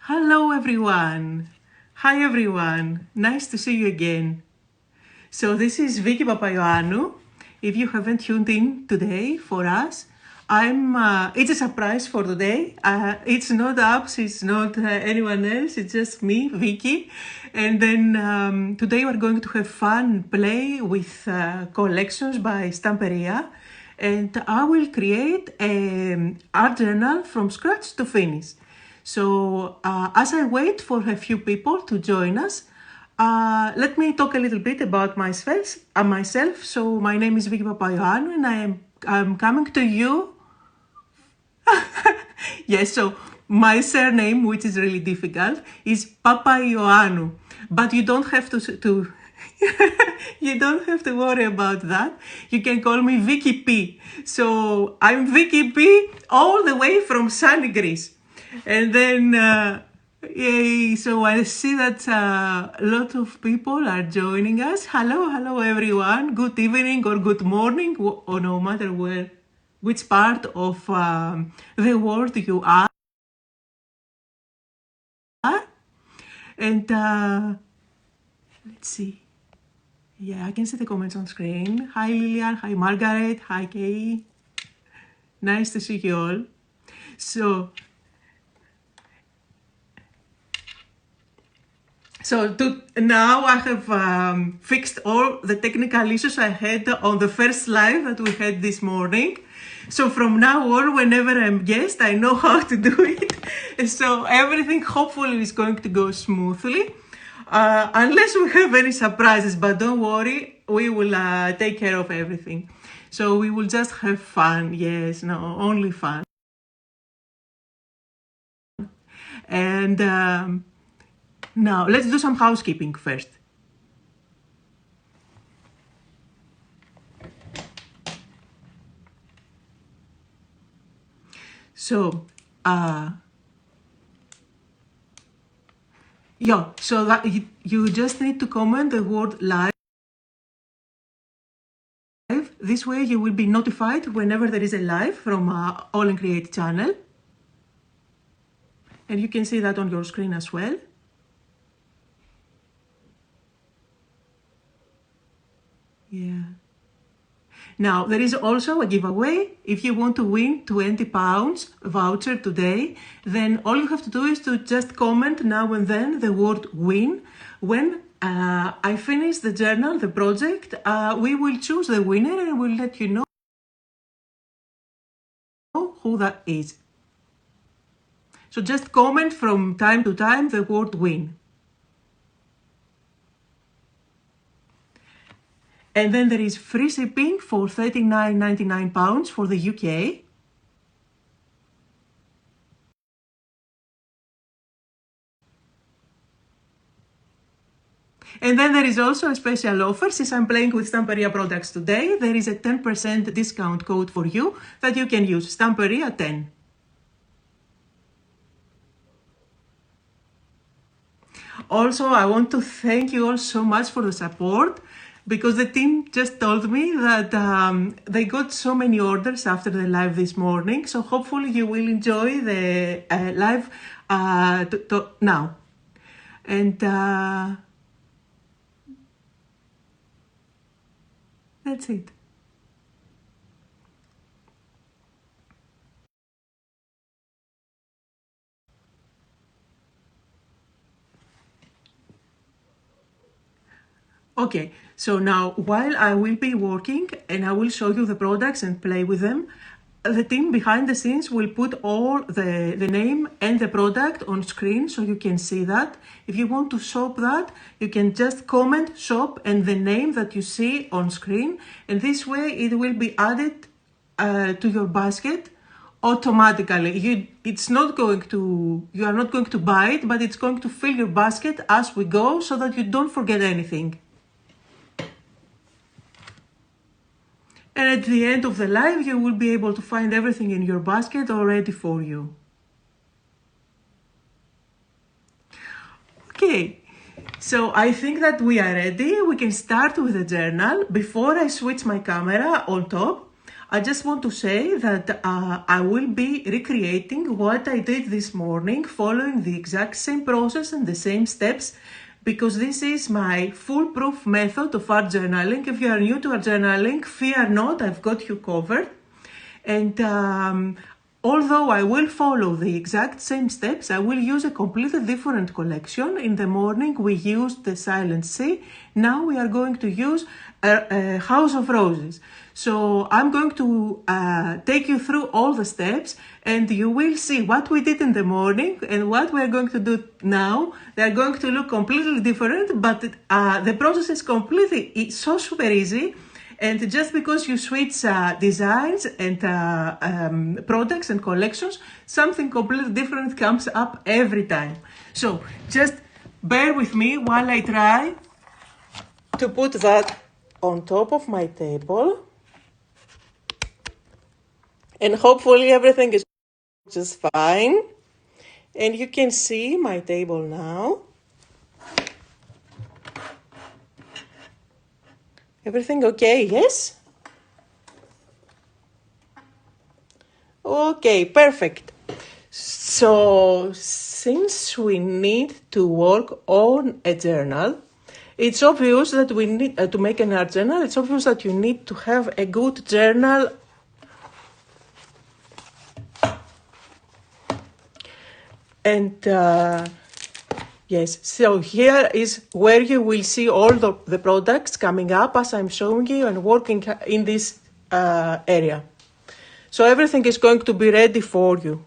Hello everyone. Hi everyone. Nice to see you again. So this is Vicky Papaioannou. If you haven't tuned in today for us, it's a surprise for today. It's not apps, it's not anyone else, it's just me, Vicky. And then today we're going to have fun, play with collections by Stamperia. And I will create an art journal from scratch to finish. So as I wait for a few people to join us, let me talk a little bit about myself. So my name is Vicky Papaioannou and I'm coming to you. Yes, so my surname, which is really difficult, is Papaioannou. But you don't have to you don't have to worry about that. You can call me Vicky P. So I'm Vicky P all the way from sunny Greece. And then, yay, so I see that a lot of people are joining us. Hello everyone. Good evening or good morning, or no matter which part of the world you are. And let's see. Yeah, I can see the comments on screen. Hi Lilian, hi Margaret, hi Kay. Nice to see you all. So now I have fixed all the technical issues I had on the first live that we had this morning. So from now on, whenever I'm guest, I know how to do it. So everything hopefully is going to go smoothly. Unless we have any surprises, but don't worry, we will take care of everything. So we will just have fun. Yes, no, only fun. And now let's do some housekeeping first. So, so that you just need to comment the word live. This way you will be notified whenever there is a live from AALL&Create channel. And you can see that on your screen as well. Yeah. Now, there is also a giveaway. If you want to win £20 voucher today, then all you have to do is to just comment now and then the word win. When I finish the journal, the project, we will choose the winner and we'll let you know who that is. So just comment from time to time the word win. And then there is free shipping for £39.99 for the UK. And then there is also a special offer. Since I'm playing with Stamperia products today, there is a 10% discount code for you that you can use, Stamperia 10. Also, I want to thank you all so much for the support, because the team just told me that they got so many orders after the live this morning. So hopefully you will enjoy the live now. And that's it. Okay, so now while I will be working and I will show you the products and play with them, the team behind the scenes will put all the name and the product on screen so you can see that. If you want to shop that, you can just comment shop and the name that you see on screen, and this way it will be added to your basket automatically. You are not going to buy it, but it's going to fill your basket as we go so that you don't forget anything. And at the end of the live, you will be able to find everything in your basket already for you. Okay, so I think that we are ready. We can start with the journal. Before I switch my camera on top, I just want to say that I will be recreating what I did this morning, following the exact same process and the same steps, because this is my foolproof method of art journaling. If you are new to art journaling, fear not, I've got you covered. And although I will follow the exact same steps, I will use a completely different collection. In the morning we used the Silent Sea. Now we are going to use a House of Roses. So I'm going to take you through all the steps, and you will see what we did in the morning and what we are going to do now. They are going to look completely different, but the process is it's so super easy. And just because you switch designs and products and collections, something completely different comes up every time. So just bear with me while I try to put that on top of my table. And hopefully everything is just fine. And you can see my table now. Everything okay, yes? Okay, perfect. So, since we need to work on a journal, it's obvious that we need to make an art journal. It's obvious that you need to have a good journal. And yes, so here is where you will see all the products coming up as I'm showing you and working in this area. So everything is going to be ready for you.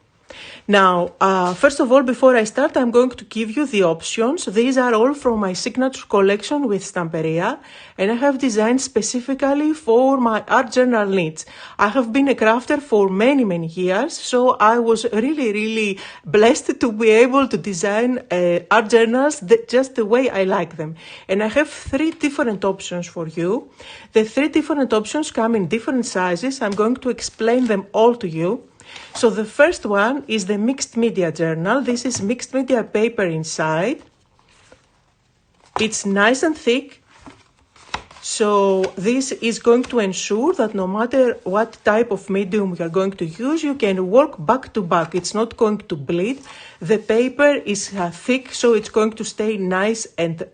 Now, first of all, before I start, I'm going to give you the options. These are all from my signature collection with Stamperia, and I have designed specifically for my art journal needs. I have been a crafter for many, many years, so I was really blessed to be able to design art journals just the way I like them. And I have 3 different options for you. The 3 different options come in different sizes. I'm going to explain them all to you. So the first one is the mixed media journal. This is mixed media paper inside. It's nice and thick. So this is going to ensure that no matter what type of medium you are going to use, you can work back to back. It's not going to bleed. The paper is thick, so it's going to stay nice and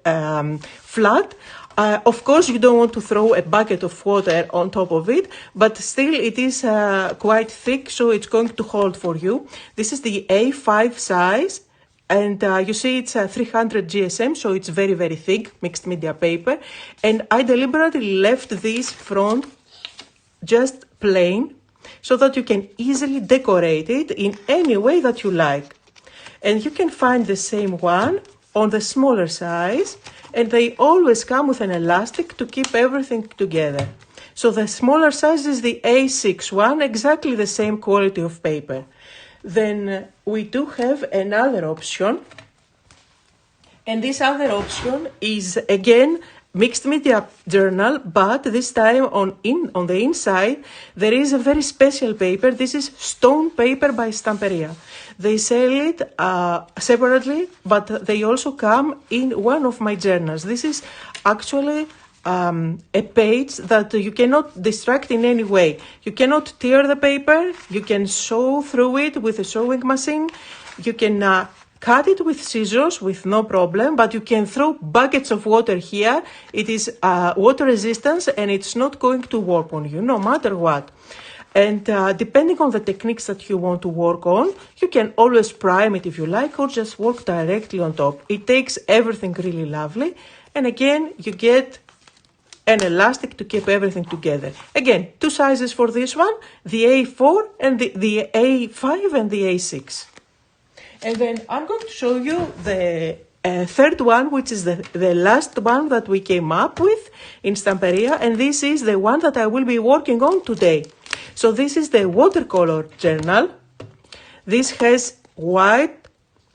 flat. Of course, you don't want to throw a bucket of water on top of it, but still it is quite thick, so it's going to hold for you. This is the A5 size, and you see it's 300 GSM, so it's very thick, mixed media paper. And I deliberately left this front just plain, so that you can easily decorate it in any way that you like. And you can find the same one on the smaller size, and they always come with an elastic to keep everything together. So the smaller size is the A6 one, exactly the same quality of paper. Then we do have another option, and this other option is again mixed media journal, but this time on the inside there is a very special paper. This is stone paper by Stamperia. They sell it separately, but they also come in one of my journals. This is actually a page that you cannot distract in any way. You cannot tear the paper. You can sew through it with a sewing machine. You can cut it with scissors with no problem, but you can throw buckets of water here. It is water resistance, and it's not going to work on you no matter what. And depending on the techniques that you want to work on, you can always prime it if you like, or just work directly on top. It takes everything really lovely. And again, you get an elastic to keep everything together. Again, 2 sizes for this one, the A4 and the A5 and the A6. And then I'm going to show you the third one, which is the last one that we came up with in Stamperia. And this is the one that I will be working on today. So this is the watercolor journal. This has white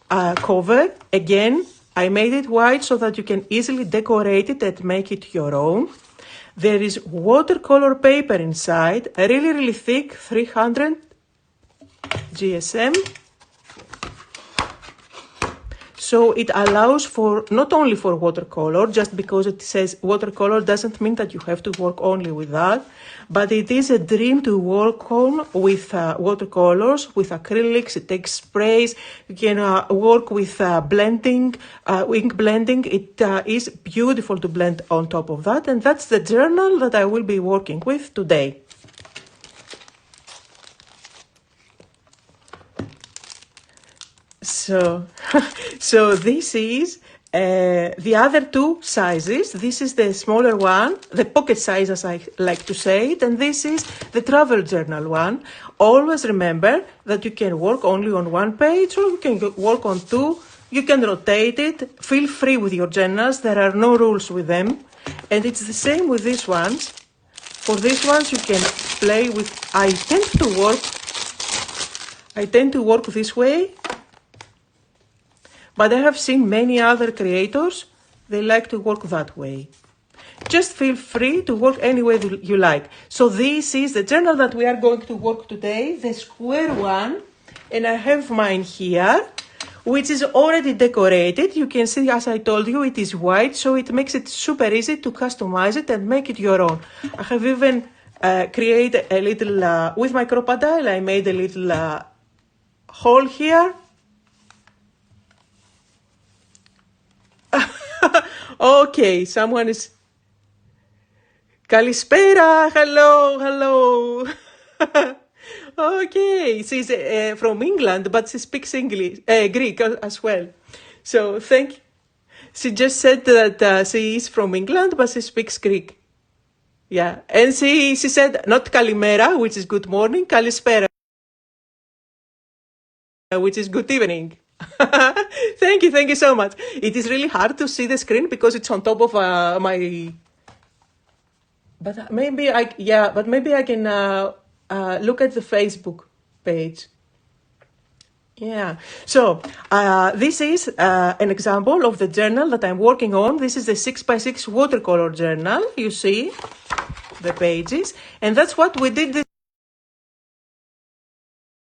cover. Again, I made it white so that you can easily decorate it and make it your own. There is watercolor paper inside, really thick, 300 GSM. So it allows for not only for watercolor, just because it says watercolor doesn't mean that you have to work only with that, but it is a dream to work on with watercolors, with acrylics. It takes sprays. You can work with blending, ink blending. It is beautiful to blend on top of that, and that's the journal that I will be working with today. So this is the other two sizes. This is the smaller one, the pocket size as I like to say it, and this is the travel journal one. Always remember that you can work only on one page or you can work on two. You can rotate it. Feel free with your journals. There are no rules with them. And it's the same with these ones. For these ones you can play with, I tend to work this way. But I have seen many other creators, they like to work that way. Just feel free to work any way you like. So this is the journal that we are going to work today, the square one. And I have mine here, which is already decorated. You can see, as I told you, it is white, so it makes it super easy to customize it and make it your own. I have even created a little, with my crocodile, I made a little hole here. Okay, someone is... Kalispera, hello. Okay, she's from England, but she speaks English, Greek as well. So thank you. She just said that she is from England, but she speaks Greek. Yeah, and she said not Kalimera, which is good morning, Kalispera, which is good evening. Thank you so much. It is really hard to see the screen because it's on top of my... But maybe I can look at the Facebook page. Yeah. So this is an example of the journal that I'm working on. This is the 6x6 watercolor journal. You see the pages, and that's what we did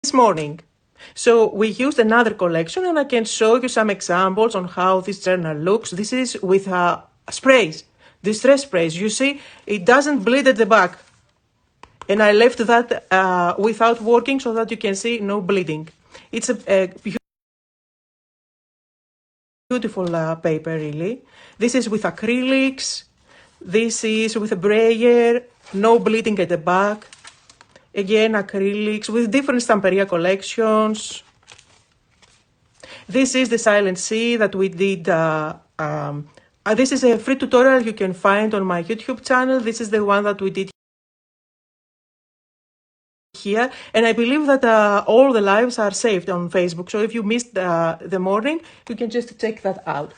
this morning. So we used another collection, and I can show you some examples on how this journal looks. This is with sprays, distress sprays. You see, it doesn't bleed at the back. And I left that without working so that you can see no bleeding. It's a beautiful paper, really. This is with acrylics. This is with a brayer, no bleeding at the back. Again, acrylics with different Stamperia collections. This is the Silent Sea that we did. This is a free tutorial you can find on my YouTube channel. This is the one that we did here. And I believe that all the lives are saved on Facebook. So if you missed the morning, you can just check that out.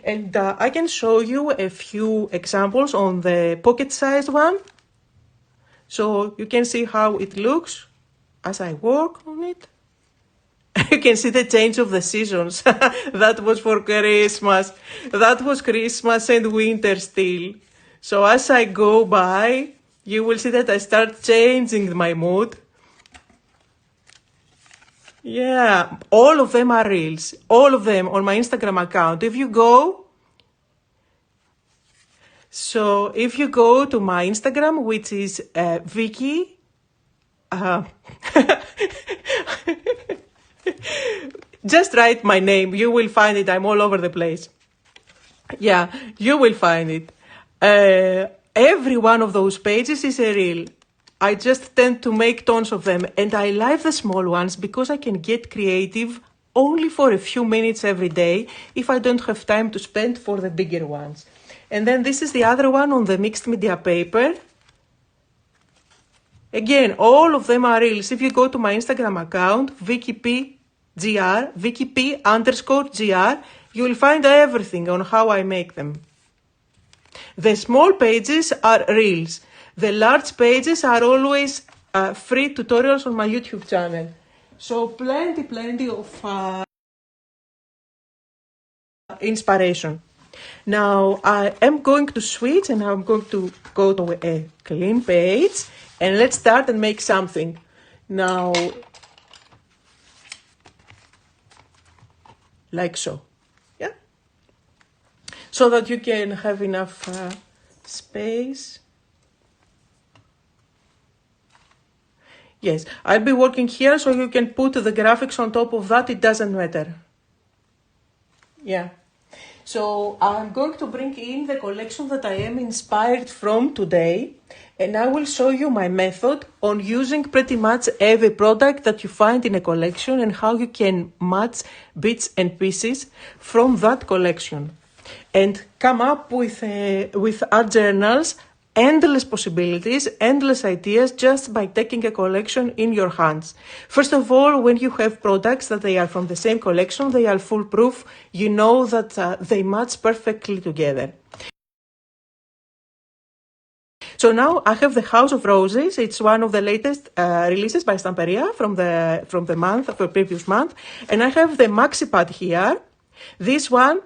And I can show you a few examples on the pocket-sized one. So you can see how it looks as I work on it. You can see the change of the seasons. That was for Christmas. That was Christmas and winter still. So as I go by, you will see that I start changing my mood. Yeah, all of them are reels. All of them on my Instagram account. If you go... So if you go to my Instagram, which is Vicky, just write my name. You will find it. I'm all over the place. Yeah, you will find it. Every one of those pages is a reel. I just tend to make tons of them. And I like the small ones because I can get creative only for a few minutes every day if I don't have time to spend for the bigger ones. And then this is the other one on the mixed media paper. Again, all of them are reels. If you go to my Instagram account, VickyPGR, VickyP_GR, you will find everything on how I make them. The small pages are reels. The large pages are always free tutorials on my YouTube channel. So plenty of inspiration. Now I am going to switch and I'm going to go to a clean page and let's start and make something. Now, like so. so that you can have enough space. Yes, I'll be working here so you can put the graphics on top of that, it doesn't matter. Yeah. So I'm going to bring in the collection that I am inspired from today, and I will show you my method on using pretty much every product that you find in a collection and how you can match bits and pieces from that collection and come up with art journals, endless possibilities, endless ideas just by taking a collection in your hands. First of all, when you have products that they are from the same collection, they are foolproof. You know that they match perfectly together. So now I have the House of Roses. It's one of the latest releases by Stamperia from the previous month. And I have the Maxi Pad here. This one,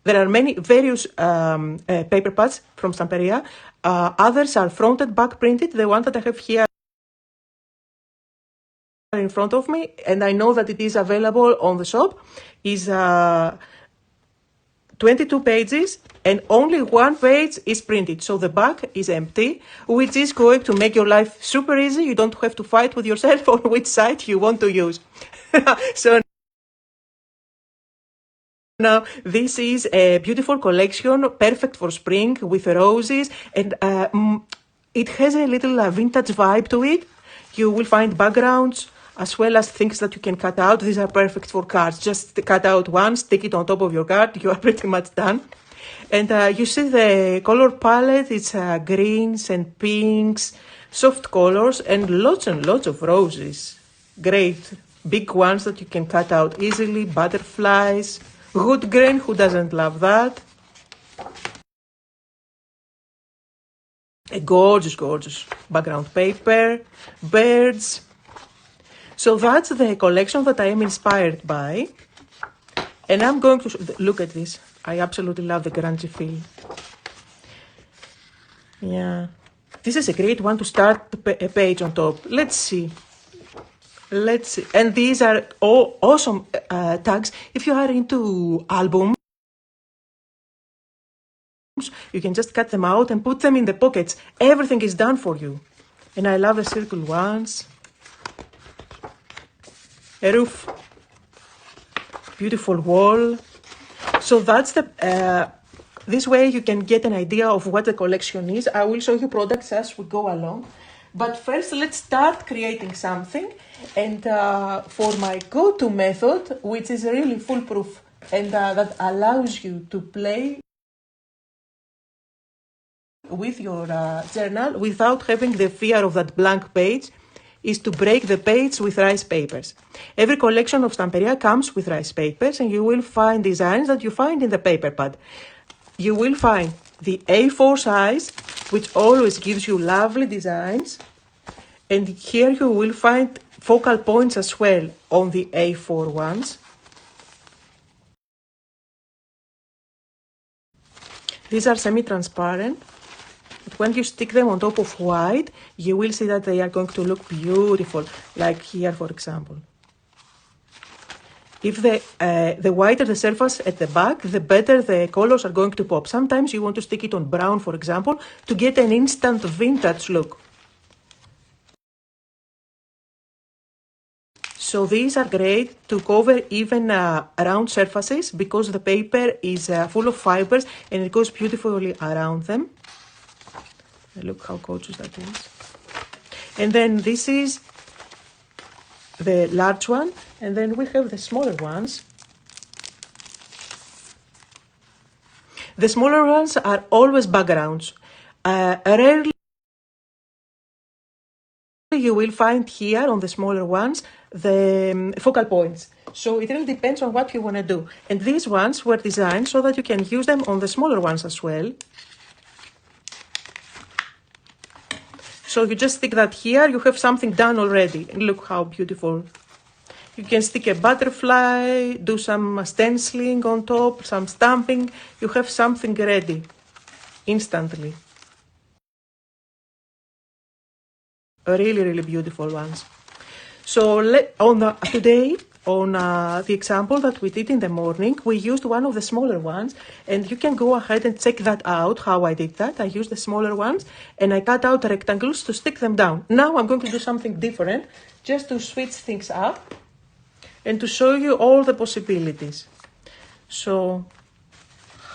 there are many various paper pads from Stamperia. Others are fronted, back printed. The one that I have here in front of me, and I know that it is available on the shop, is 22 pages, and only one page is printed. So the back is empty, which is going to make your life super easy. You don't have to fight with yourself on which side you want to use. So now, this is a beautiful collection, perfect for spring with roses, and it has a little vintage vibe to it. You will find backgrounds as well as things that you can cut out. These are perfect for cards. Just cut out one, stick it on top of your card, you are pretty much done. And you see the color palette, it's greens and pinks, soft colors, and lots of roses. Great, big ones that you can cut out easily, butterflies. Wood grain, who doesn't love that? A gorgeous background paper, birds. So that's the collection that I am inspired by. And I'm going to look at this. I absolutely love the grungy feel. Yeah. This is a great one to start a page on top. Let's see. And these are all awesome tags. If you are into albums, you can just cut them out and put them in the pockets. Everything is done for you. And I love the circle ones. A roof. Beautiful wall. So that's this way you can get an idea of what the collection is. I will show you products as we go along. But first, let's start creating something. And for my go-to method, which is really foolproof and that allows you to play with your journal without having the fear of that blank page, is to break the page with rice papers. Every collection of Stamperia comes with rice papers, and you will find designs that you find in the paper pad. You will find the A4 size, which always gives you lovely designs. And here you will find focal points as well on the A4 ones. These are semi-transparent, but when you stick them on top of white, you will see that they are going to look beautiful, like here, for example. If the whiter the surface at the back, the better the colors are going to pop. Sometimes you want to stick it on brown, for example, to get an instant vintage look. So these are great to cover even round surfaces because the paper is full of fibers and it goes beautifully around them. Look how gorgeous that is. And then this is the large one, and then we have the smaller ones. The smaller ones are always backgrounds. Rarely you will find here on the smaller ones the focal points. So it really depends on what you want to do. And these ones were designed so that you can use them on the smaller ones as well. So you just stick that here, you have something done already. And look how beautiful. You can stick a butterfly, do some stenciling on top, some stamping. You have something ready instantly. Really, really beautiful ones. So today on the example that we did in the morning, we used one of the smaller ones, and you can go ahead and check that out, how I did that. I used the smaller ones, and I cut out rectangles to stick them down. Now I'm going to do something different, just to switch things up, and to show you all the possibilities. So,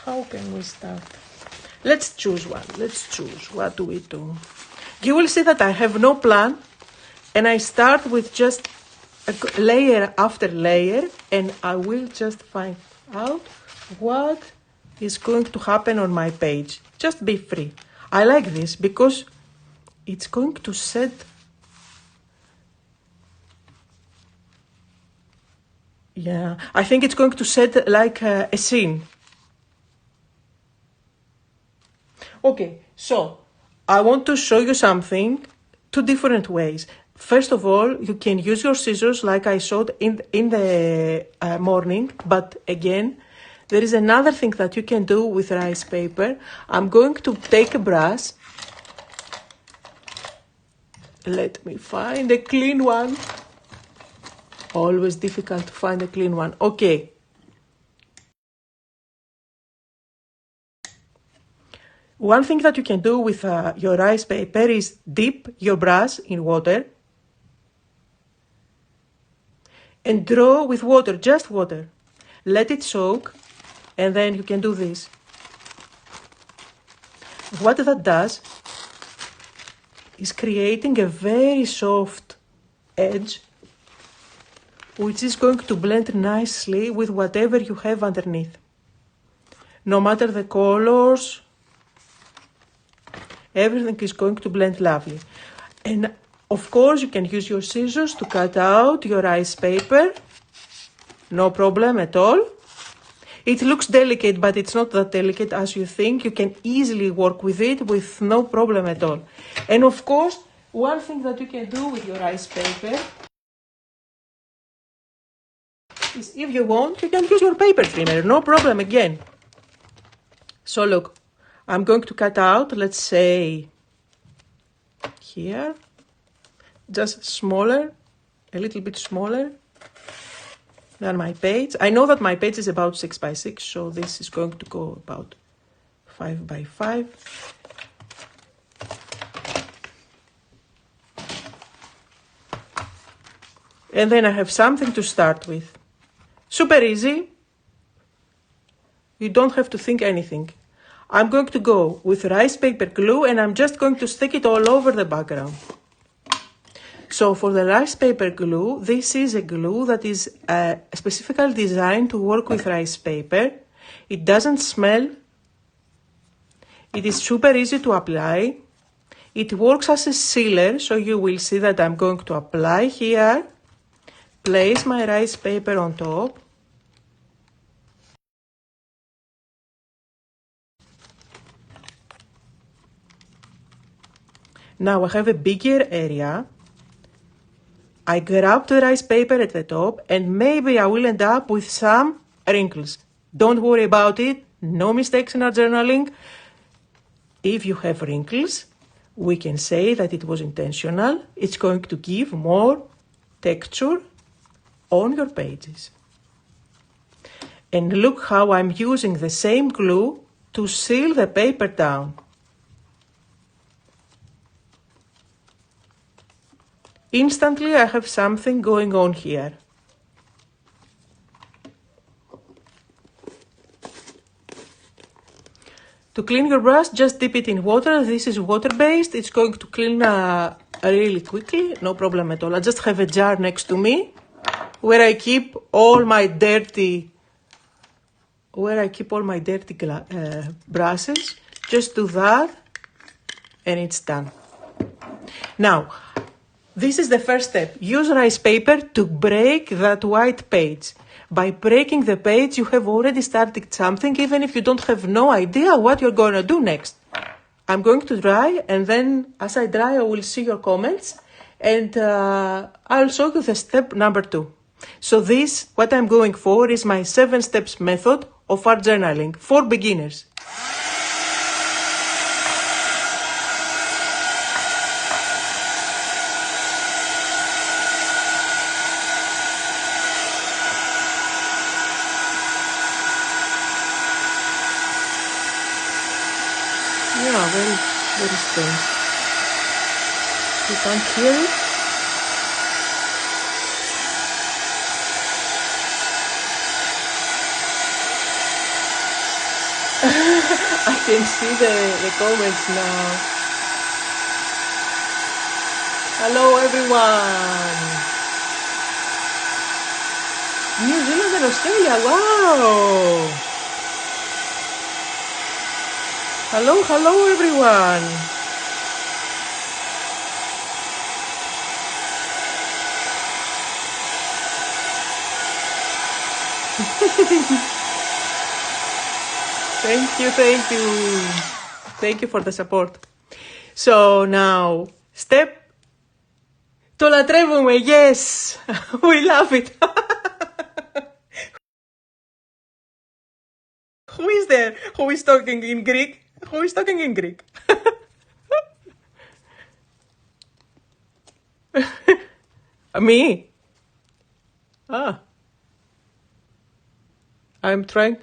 how can we start? Let's choose one. Let's choose. What do we do? You will see that I have no plan, and I start with just a layer after layer, and I will just find out what is going to happen on my page. Just be free. I like this because it's going to set I think it's going to set like a scene. Okay, so I want to show you something, two different ways. First of all, you can use your scissors like I showed in the morning, but again, there is another thing that you can do with rice paper. I'm going to take a brush. Let me find a clean one. Always difficult to find a clean one. Okay. One thing that you can do with your rice paper is dip your brush in water and draw with water, just water. Let it soak, and then you can do this. What that does is creating a very soft edge, which is going to blend nicely with whatever you have underneath. No matter the colors, everything is going to blend lovely. And of course, you can use your scissors to cut out your rice paper. No problem at all. It looks delicate, but it's not that delicate as you think. You can easily work with it with no problem at all. And of course, one thing that you can do with your rice paper is, if you want, you can use your paper trimmer, no problem again. So look, I'm going to cut out, let's say, here, just smaller, a little bit smaller than my page. I know that my page is about 6 by 6, so this is going to go about 5 by 5. And then I have something to start with. Super easy. You don't have to think anything. I'm going to go with rice paper glue, and I'm just going to stick it all over the background. So for the rice paper glue, this is a glue that is specifically designed to work with rice paper. It doesn't smell. It is super easy to apply. It works as a sealer, so you will see that I'm going to apply here, place my rice paper on top, now I have a bigger area. I grab the rice paper at the top, and maybe I will end up with some wrinkles. Don't worry about it, no mistakes in our journaling. If you have wrinkles, we can say that it was intentional. It's going to give more texture on your pages. And look how I'm using the same glue to seal the paper down. Instantly, I have something going on here. To clean your brush, just dip it in water. This is water-based. It's going to clean really quickly, no problem at all. I just have a jar next to me where I keep all my dirty brushes. Just do that, and it's done. Now, this is the first step. Use rice paper to break that white page. By breaking the page, you have already started something, even if you don't have no idea what you're going to do next. I'm going to dry, and then as I dry, I will see your comments, and I'll show you the step number 2. So this, what I'm going for, is my 7 steps method of art journaling for beginners. Yeah, very, very strange. You can't hear it? I can see the comments now. Hello everyone! New Zealand and Australia, wow! Hello everyone! Thank you. Thank you for the support. So now, step. Το λατρεύουμε, yes! We love it! Who is there? Who is talking in Greek? Who is talking in Greek? Me? Ah. I'm trying.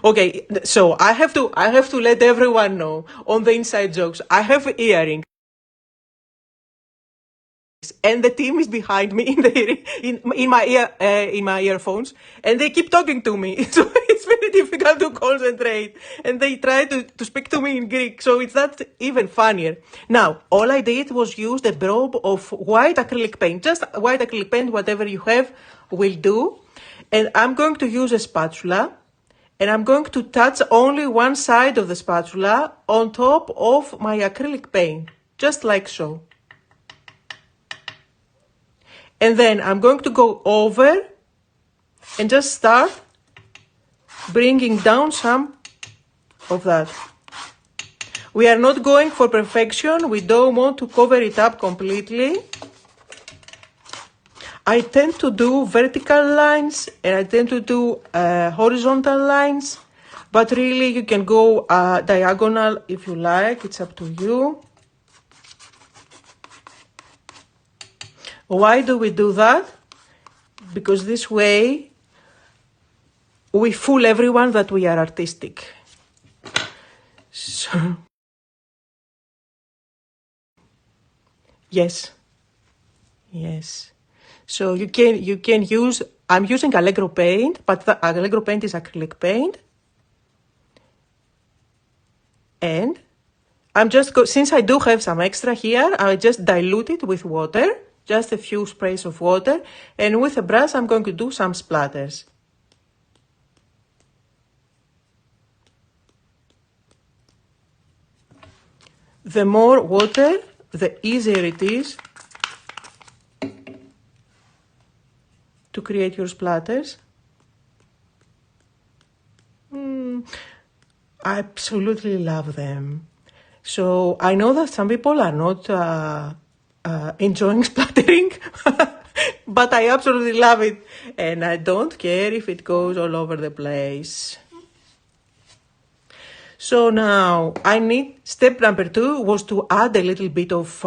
Okay, so I have to let everyone know on the inside jokes. I have earrings, and the team is behind me in my earphones, and they keep talking to me. So it's very difficult to concentrate, and they try to speak to me in Greek. So it's not even funnier. Now, all I did was use the probe of white acrylic paint, just white acrylic paint, whatever you have will do, and I'm going to use a spatula. And I'm going to touch only one side of the spatula on top of my acrylic paint, just like so. And then I'm going to go over and just start bringing down some of that. We are not going for perfection. We don't want to cover it up completely. I tend to do vertical lines and I tend to do horizontal lines, but really you can go diagonal if you like, it's up to you. Why do we do that? Because this way we fool everyone that we are artistic. So, yes. So you can use, I'm using Allegro paint, but the Allegro paint is acrylic paint. And I'm just, since I do have some extra here, I just dilute it with water, just a few sprays of water. And with a brush, I'm going to do some splatters. The more water, the easier it is to create your splatters. I absolutely love them. So I know that some people are not enjoying splattering, but I absolutely love it. And I don't care if it goes all over the place. So now step number 2 was to add a little bit of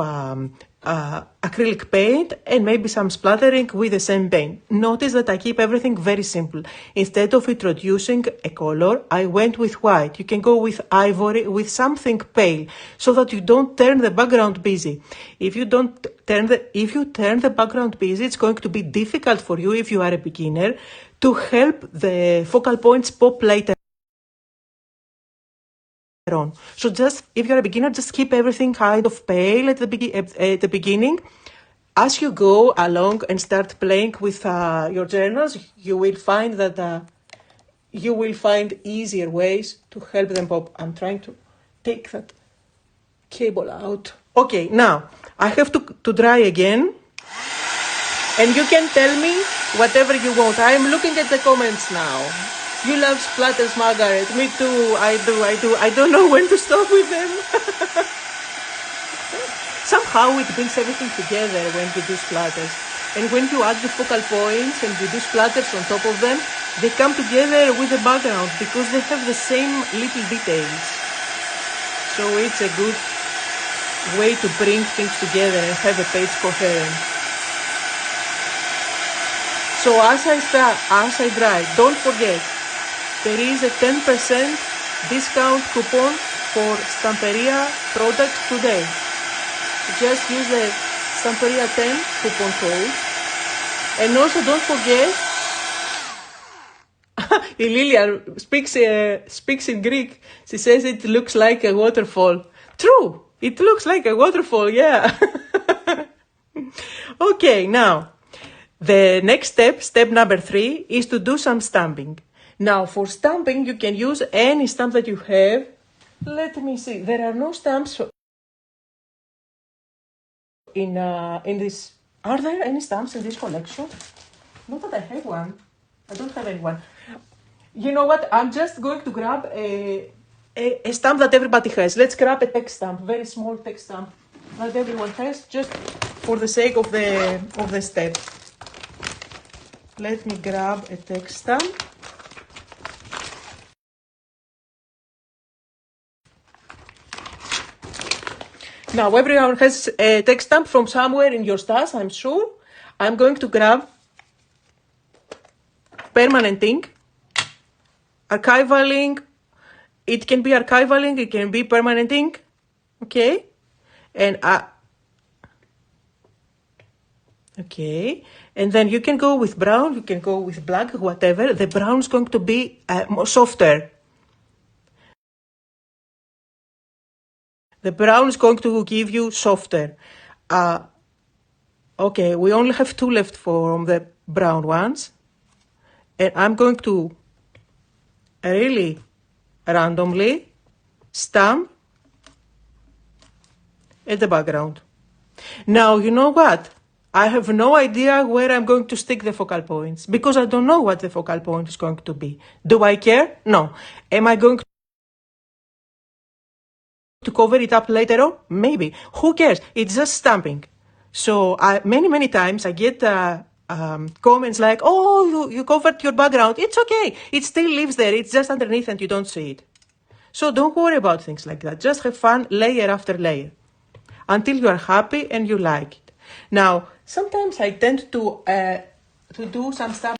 acrylic paint and maybe some splattering with the same paint. Notice that I keep everything very simple. Instead of introducing a color, I went with white. You can go with ivory, with something pale, so that you don't turn the background busy. If you turn the background busy, it's going to be difficult for you if you are a beginner to help the focal points pop later on. So just, if you're a beginner, just keep everything kind of pale at the beginning. As you go along and start playing with your journals, you will find that you will find easier ways to help them pop. I'm trying to take that cable out. Okay, now I have to dry again. And you can tell me whatever you want. I am looking at the comments now. You love splatters, Margaret. Me too. I do. I don't know when to stop with them. Somehow it brings everything together when you do splatters. And when you add the focal points and you do splatters on top of them, they come together with the background because they have the same little details. So it's a good way to bring things together and have a page coherent. So as I dry, don't forget, there is a 10% discount coupon for Stamperia product today. Just use the Stamperia 10 coupon code. And also don't forget, Lilian speaks in Greek. She says it looks like a waterfall. True, it looks like a waterfall, yeah. Okay, now, the next step, step number 3, is to do some stamping. Now, for stamping, you can use any stamp that you have. Let me see, there are no stamps in this. Are there any stamps in this collection? Not that I have one. I don't have any one. You know what? I'm just going to grab a stamp that everybody has. Let's grab a text stamp, very small text stamp that everyone has, just for the sake of the step. Let me grab a text stamp. Now everyone has a text stamp from somewhere in your stash, I'm sure. I'm going to grab permanent ink, archival ink. It can be archival ink, it can be permanent ink, okay? And okay, and then you can go with brown, you can go with black, whatever. The brown is going to be more softer. The brown is going to give you softer. Okay, we only have 2 left from the brown ones. And I'm going to really randomly stamp at the background. Now, you know what? I have no idea where I'm going to stick the focal points because I don't know what the focal point is going to be. Do I care? No. Am I going to cover it up later on? Maybe. Who cares? It's just stamping. So many times I get comments like, oh, you covered your background. It's okay. It still lives there. It's just underneath and you don't see it. So don't worry about things like that. Just have fun layer after layer until you are happy and you like it. Now, sometimes I tend to do some stamping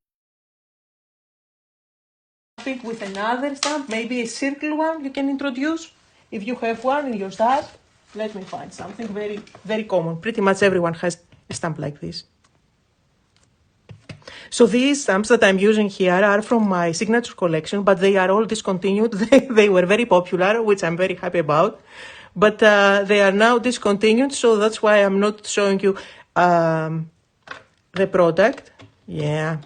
with another stamp, maybe a circle one you can introduce. If you have one in your stash, let me find something very, very common. Pretty much everyone has a stamp like this. So these stamps that I'm using here are from my signature collection, but they are all discontinued. They were very popular, which I'm very happy about. But they are now discontinued, so that's why I'm not showing you the product. Yeah.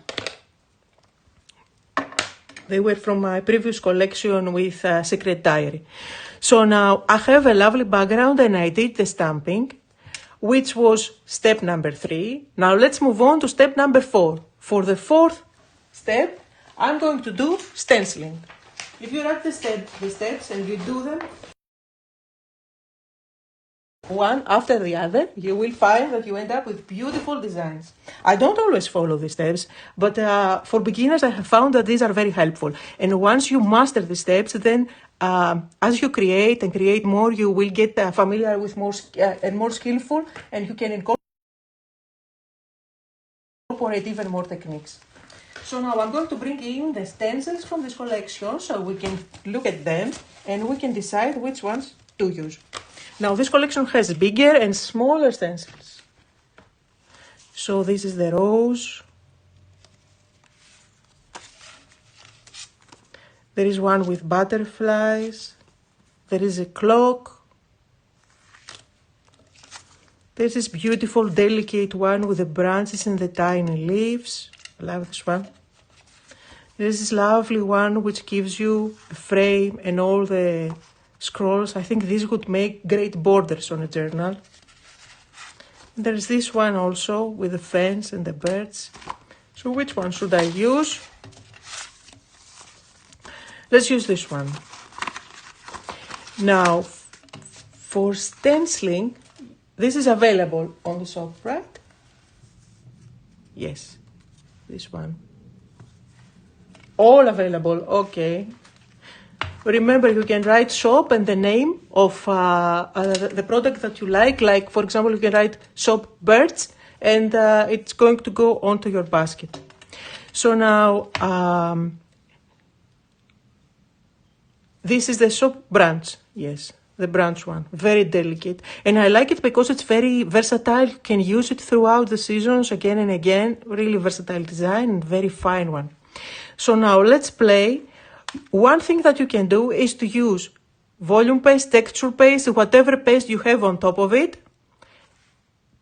They were from my previous collection with Secret Diary. So now I have a lovely background and I did the stamping, which was step number 3. Now let's move on to step number 4. For the 4th step, I'm going to do stenciling. If you write the steps and you do them one after the other, you will find that you end up with beautiful designs. I don't always follow the steps, but for beginners, I have found that these are very helpful. And once you master the steps, then as you create and create more, you will get familiar with more and more skillful, and you can incorporate even more techniques. So now I'm going to bring in the stencils from this collection so we can look at them and we can decide which ones to use. Now this collection has bigger and smaller stencils. So this is the rose. There is one with butterflies. There is a clock. There's this beautiful, delicate one with the branches and the tiny leaves. I love this one. There's this lovely one which gives you a frame and all the scrolls. I think this would make great borders on a journal. There's this one also with the fence and the birds. So which one should I use? Let's use this one. Now, for stenciling, this is available on the shop, right? Yes, this one. All available, okay. Remember, you can write shop and the name of the product that you like for example, you can write shop birds and it's going to go onto your basket. So now, This is the shop branch, yes, the branch one, very delicate. And I like it because it's very versatile, you can use it throughout the seasons again and again, really versatile design and very fine one. So now let's play. One thing that you can do is to use volume paste, texture paste, whatever paste you have on top of it,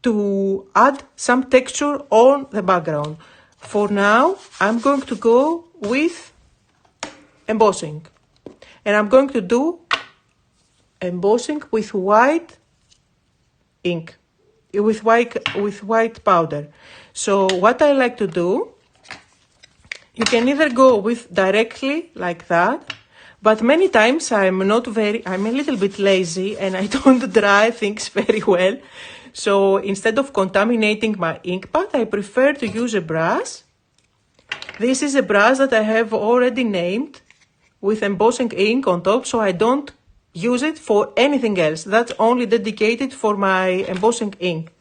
to add some texture on the background. For now, I'm going to go with embossing. And I'm going to do embossing with white ink, with white powder. So what I like to do, you can either go with directly like that, but many times I'm a little bit lazy and I don't dry things very well. So instead of contaminating my ink pad, I prefer to use a brush. This is a brush that I have already named with embossing ink on top, so I don't use it for anything else. That's only dedicated for my embossing ink.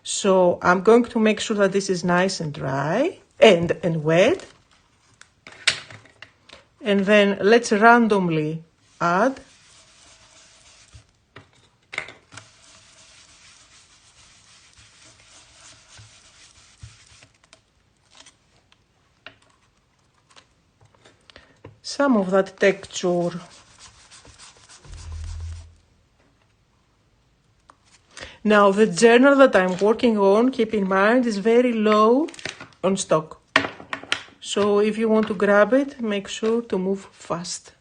So I'm going to make sure that this is nice and dry and wet. And then let's randomly add. Some of that texture. Now the journal that I'm working on, keep in mind, is very low on stock. So if you want to grab it, make sure to move fast.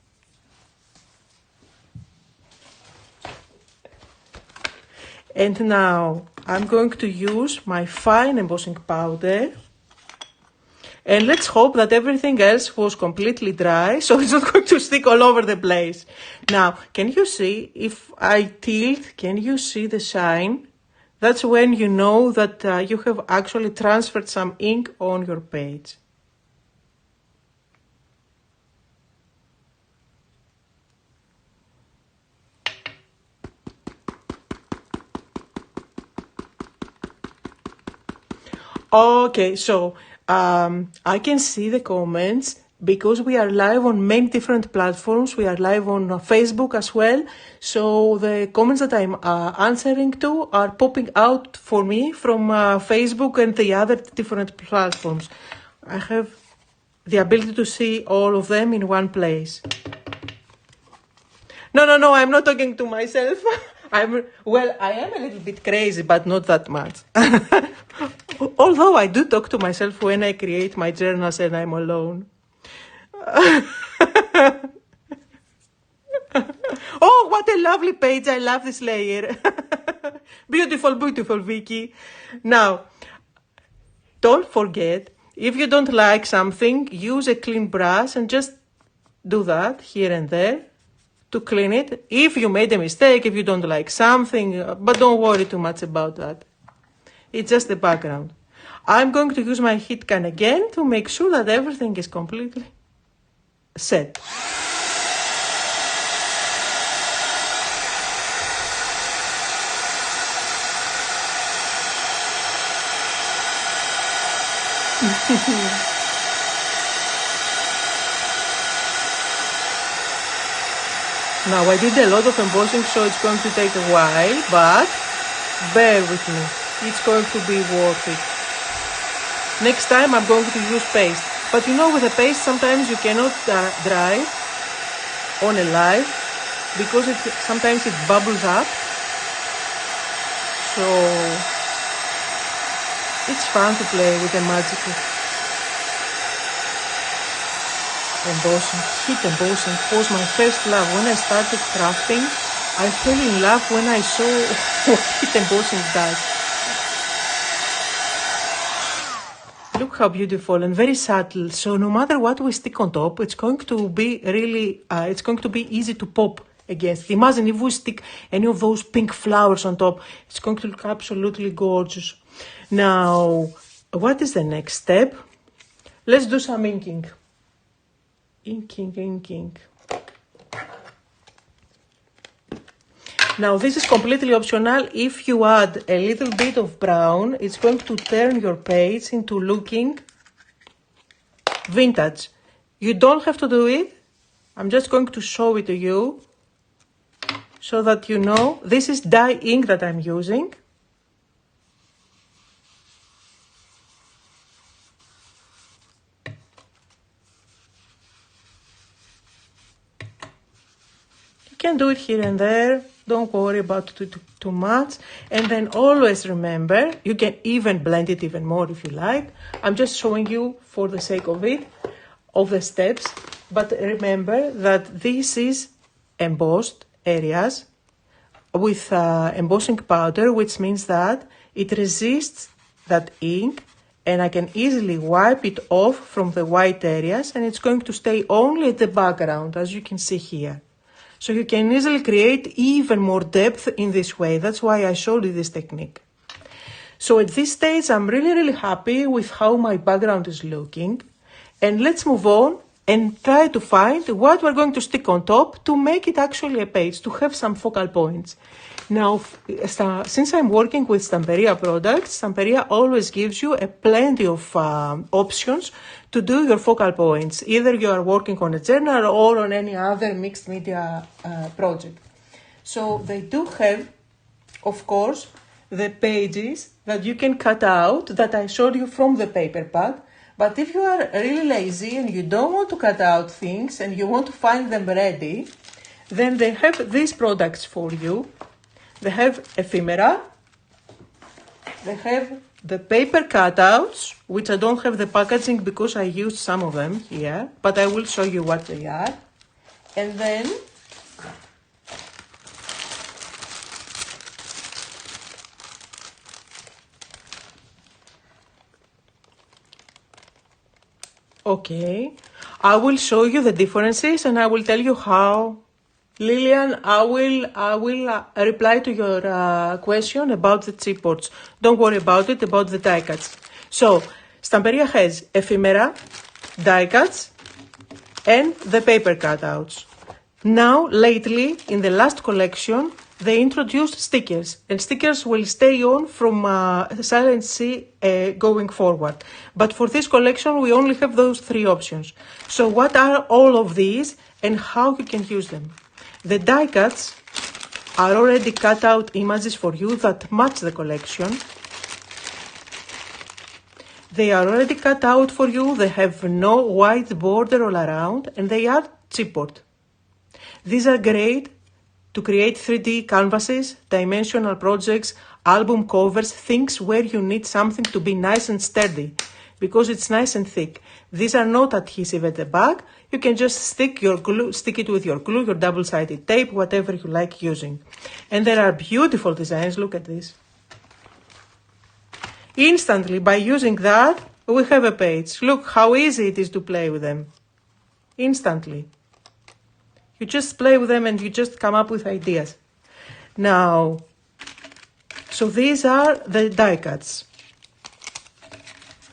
And now I'm going to use my fine embossing powder. And let's hope that everything else was completely dry, so it's not going to stick all over the place. Now, can you see, if I tilt, can you see the shine? That's when you know that you have actually transferred some ink on your page. Okay, so I can see the comments because we are live on many different platforms. We are live on Facebook as well. So the comments that I'm answering to are popping out for me from Facebook and the other different platforms. I have the ability to see all of them in one place. No, I'm not talking to myself. I am a little bit crazy, but not that much. Although I do talk to myself when I create my journals and I'm alone. Oh, what a lovely page. I love this layer. Beautiful, beautiful, Vicky. Now, don't forget, if you don't like something, use a clean brush and just do that here and there to clean it. If you made a mistake, if you don't like something, but don't worry too much about that. It's just the background. I'm going to use my heat gun again to make sure that everything is completely set. Now I did a lot of embossing, so it's going to take a while, but bear with me. It's going to be worth it. Next time I'm going to use paste. But you know, with the paste, sometimes you cannot dry on a live because sometimes it bubbles up. So it's fun to play with the magic of embossing. Heat embossing was my first love. When I started crafting, I fell in love when I saw what heat embossing does. Look how beautiful and very subtle. So no matter what we stick on top, it's going to be really, it's going to be easy to pop against. Imagine if we stick any of those pink flowers on top, it's going to look absolutely gorgeous. Now, what is the next step? Let's do some inking. Inking. Now this is completely optional. If you add a little bit of brown, it's going to turn your page into looking vintage. You don't have to do it, I'm just going to show it to you so that you know. This is dye ink that I'm using. You can do it here and there. Don't worry about it too much. And then always remember, you can even blend it even more if you like. I'm just showing you for the sake of it, of the steps. But remember that this is embossed areas with embossing powder, which means that it resists that ink and I can easily wipe it off from the white areas and it's going to stay only at the background, as you can see here. So you can easily create even more depth in this way. That's why I showed you this technique. So at this stage, I'm really happy with how my background is looking. And let's move on and try to find what we're going to stick on top to make it actually a page, to have some focal points. Now, since I'm working with Stamperia products, Stamperia always gives you plenty of options to do your focal points. Either you are working on a journal or on any other mixed media project. So they do have, of course, the pages that you can cut out that I showed you from the paper pad. But if you are really lazy and you don't want to cut out things and you want to find them ready, then they have these products for you. They have ephemera, they have the paper cutouts, which I don't have the packaging because I used some of them here, but I will show you what they are. And then okay, I will show you the differences and I will tell you how. Lillian, I will reply to your question about the chipboards. Don't worry about it, about the die cuts. So, Stamperia has ephemera, die cuts, and the paper cutouts. Now, lately, in the last collection, they introduced stickers, and stickers will stay on from Silent Sea going forward. But for this collection, we only have those three options. So, what are all of these and how you can use them? The die cuts are already cut out images for you that match the collection. They are already cut out for you, they have no white border all around, and they are chipboard. These are great to create 3D canvases, dimensional projects, album covers, things where you need something to be nice and sturdy, because it's nice and thick. These are not adhesive at the back. You can just stick it with your glue, your double-sided tape, whatever you like using. And there are beautiful designs, look at this. Instantly, by using that, we have a page. Look how easy it is to play with them. Instantly. You just play with them and you just come up with ideas. Now, so these are the die cuts.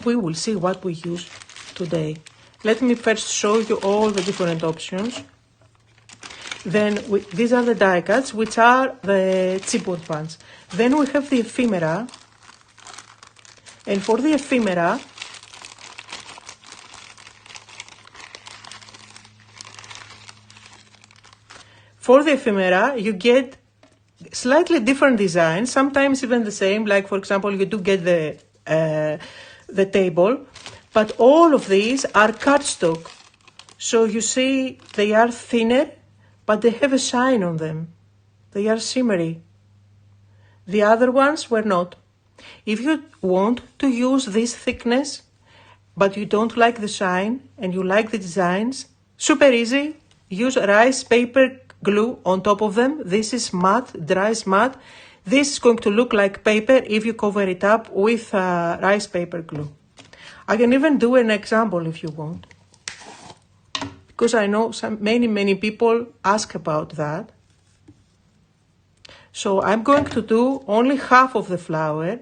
We will see what we use today. Let me first show you all the different options. Then these are the die cuts, which are the chipboard ones. Then we have the ephemera. And for the ephemera, you get slightly different designs, sometimes even the same. Like, for example, you do get the table. But all of these are cardstock. So you see they are thinner, but they have a shine on them. They are shimmery. The other ones were not. If you want to use this thickness, but you don't like the shine and you like the designs, super easy. Use rice paper glue on top of them. This is matte, dries matte. This is going to look like paper if you cover it up with rice paper glue. I can even do an example if you want, because I know many people ask about that. So I'm going to do only half of the flower.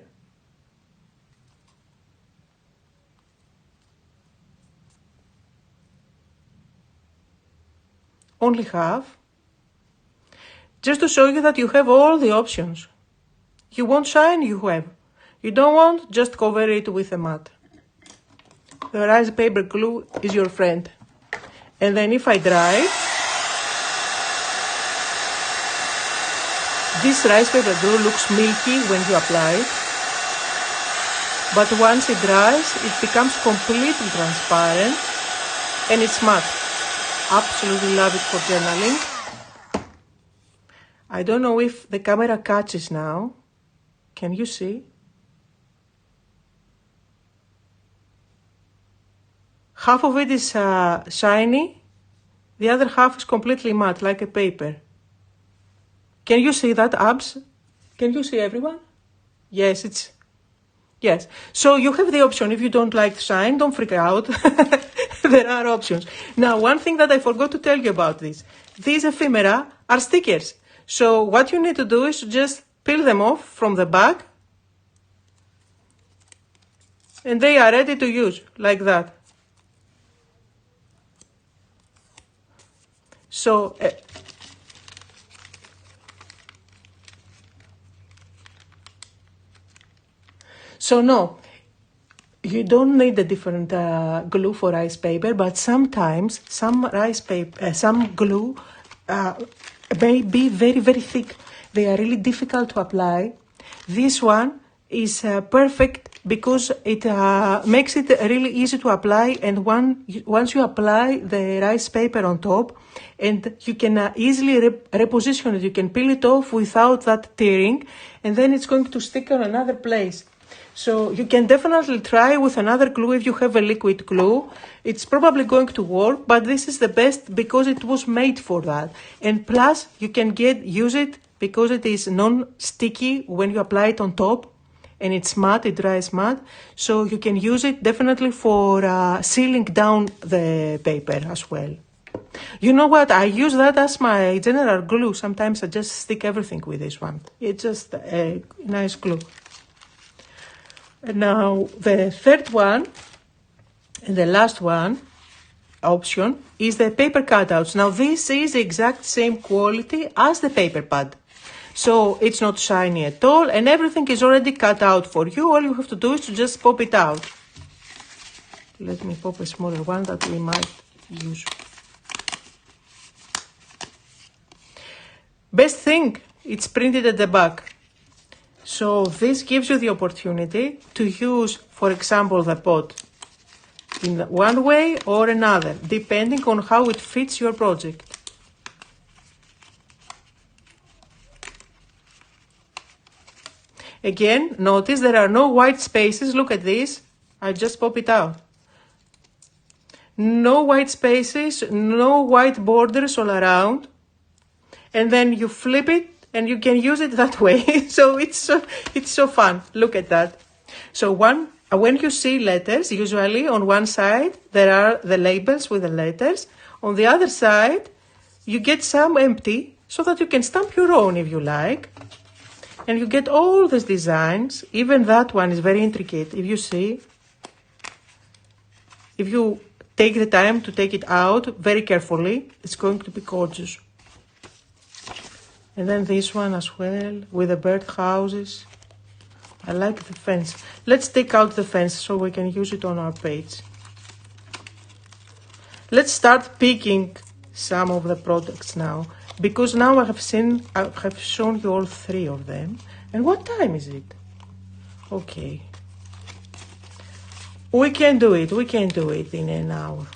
Only half. Just to show you that you have all the options. You want shine, you have. You don't want, just cover it with a mat. The rice paper glue is your friend. And then if I dry it, This rice paper glue looks milky when you apply it, but once it dries, it becomes completely transparent and it's matte. Absolutely love it for journaling. I don't know if the camera catches now. Can you see? Half of it is shiny, the other half is completely matte, like a paper. Can you see that, Abs? Can you see everyone? Yes, yes. So you have the option, if you don't like shine, don't freak out. There are options. Now, one thing that I forgot to tell you about this. These ephemera are stickers. So what you need to do is to just peel them off from the bag. And they are ready to use, like that. So, no, you don't need a different glue for rice paper, but sometimes some glue may be very, very thick. They are really difficult to apply. This one is perfect because it makes it really easy to apply, and once you apply the rice paper on top, and you can easily reposition it, you can peel it off without that tearing, and then it's going to stick on another place. So you can definitely try with another glue if you have a liquid glue. It's probably going to work, but this is the best because it was made for that. And plus, you can use it because it is non-sticky when you apply it on top, and it's matte, it dries matte. So you can use it definitely for sealing down the paper as well. You know what? I use that as my general glue. Sometimes I just stick everything with this one. It's just a nice glue. Now, the third one and the last one option is the paper cutouts. Now, this is the exact same quality as the paper pad. So it's not shiny at all, and everything is already cut out for you. All you have to do is to just pop it out. Let me pop a smaller one that we might use. Best thing, it's printed at the back. So this gives you the opportunity to use, for example, the pot in one way or another, depending on how it fits your project. Again, notice there are no white spaces. Look at this. I just pop it out. No white spaces, no white borders all around. And then you flip it and you can use it that way. So it's so fun. Look at that. So when you see letters, usually on one side there are the labels with the letters. On the other side, you get some empty so that you can stamp your own if you like. And you get all these designs. Even that one is very intricate. If you see, if you take the time to take it out very carefully, it's going to be gorgeous. And then this one as well, with the bird houses. I like the fence. Let's take out the fence so we can use it on our page. Let's start picking some of the products now, because now I have shown you all three of them. And what time is it? Okay. We can do it in an hour.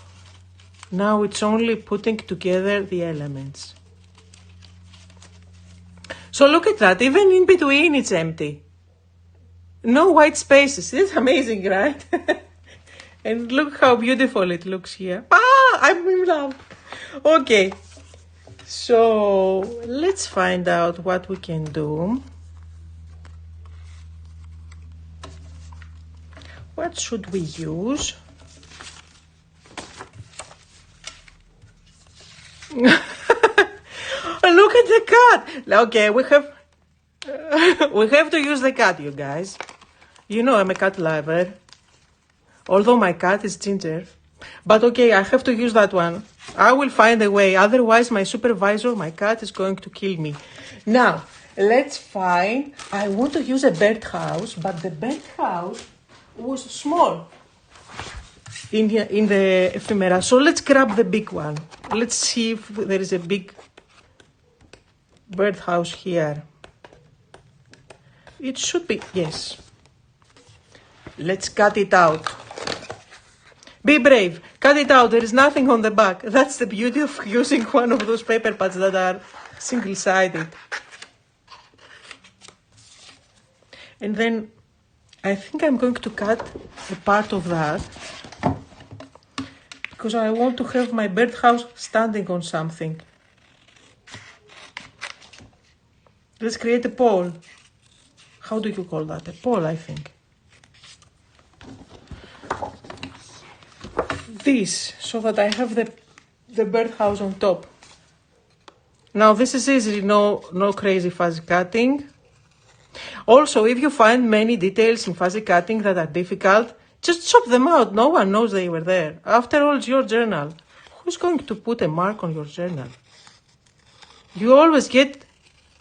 Now it's only putting together the elements. So look at that, even in between it's empty. No white spaces. It's amazing, right? And look how beautiful it looks here. I'm in love. Okay, so let's find out what we can do. What should we use? Look at the cat. Okay, we have to use the cat, you guys. You know I'm a cat lover. Although my cat is ginger. But okay, I have to use that one. I will find a way. Otherwise, my supervisor, my cat, is going to kill me. Now, let's find... I want to use a birdhouse, but the birdhouse was small in the ephemera. So let's grab the big one. Let's see if there is a big birdhouse here. It should be, yes. Let's cut it out. Be brave, cut it out, there is nothing on the back. That's the beauty of using one of those paper pads that are single-sided. And then I think I'm going to cut a part of that because I want to have my birdhouse standing on something. Let's create a pole. How do you call that? A pole, I think. This, so that I have the birdhouse on top. Now this is easy, no crazy fuzzy cutting. Also, if you find many details in fuzzy cutting that are difficult, just chop them out. No one knows they were there. After all, it's your journal. Who's going to put a mark on your journal? You always get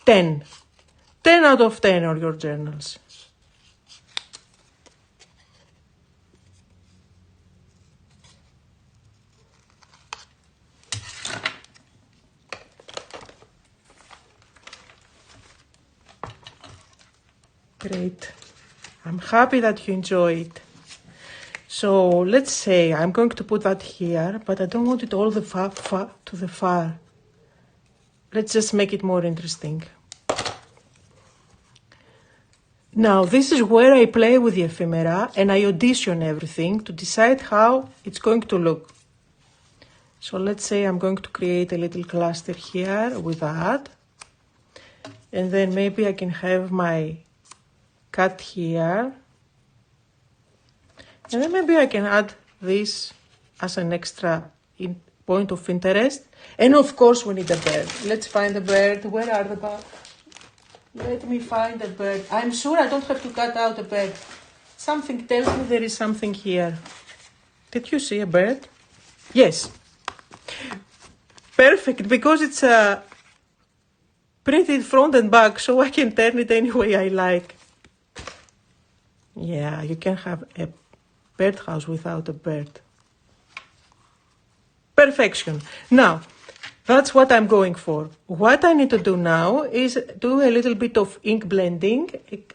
10. 10 out of 10 on your journals. Great. I'm happy that you enjoy it. So let's say I'm going to put that here, but I don't want it all the far to the far. Let's just make it more interesting. Now this is where I play with the ephemera and I audition everything to decide how it's going to look. So let's say I'm going to create a little cluster here with that. And then maybe I can have my cut here. And then maybe I can add this as an extra point of interest. And of course we need a bird. Let's find a bird. Where are the birds? Let me find a bird. I'm sure I don't have to cut out a bird. Something tells me there is something here. Did you see a bird? Yes. Perfect, because it's printed front and back, so I can turn it any way I like. Yeah, you can have a birdhouse without a bird. Perfection. Now, that's what I'm going for. What I need to do now is do a little bit of ink blending.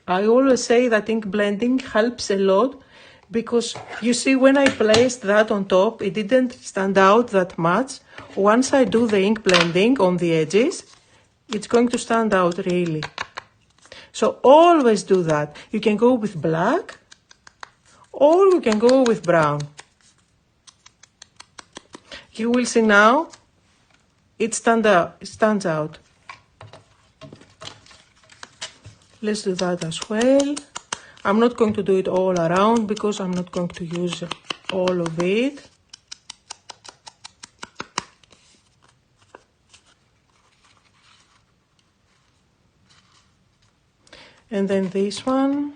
I always say that ink blending helps a lot because you see when I placed that on top, it didn't stand out that much. Once I do the ink blending on the edges, it's going to stand out really. So always do that. You can go with black or you can go with brown. You will see now it stands out. Let's do that as well. I'm not going to do it all around because I'm not going to use all of it. And then this one.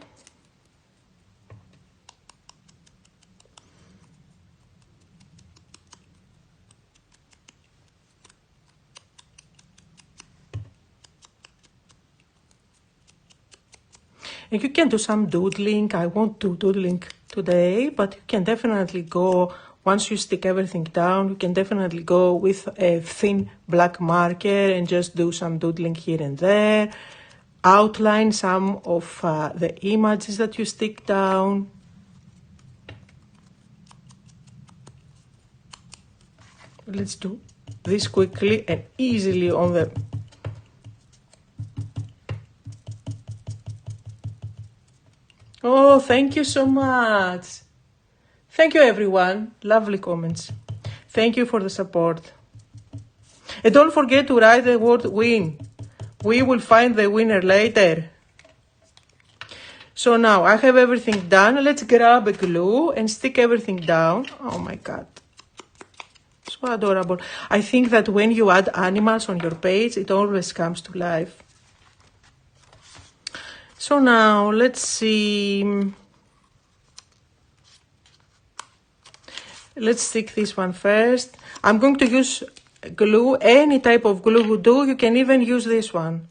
And you can do some doodling. I won't do doodling today, but you can definitely go, once you stick everything down, you can definitely go with a thin black marker and just do some doodling here and there. Outline some of the images that you stick down. Let's do this quickly and easily on the... Oh, thank you so much. Thank you, everyone. Lovely comments. Thank you for the support. And don't forget to write the word win. We will find the winner later. So now I have everything done. Let's grab a glue and stick everything down. Oh my God. So adorable. I think that when you add animals on your page, it always comes to life. So now let's see. Let's stick this one first. I'm going to use glue, any type of glue would do. You can even use this one.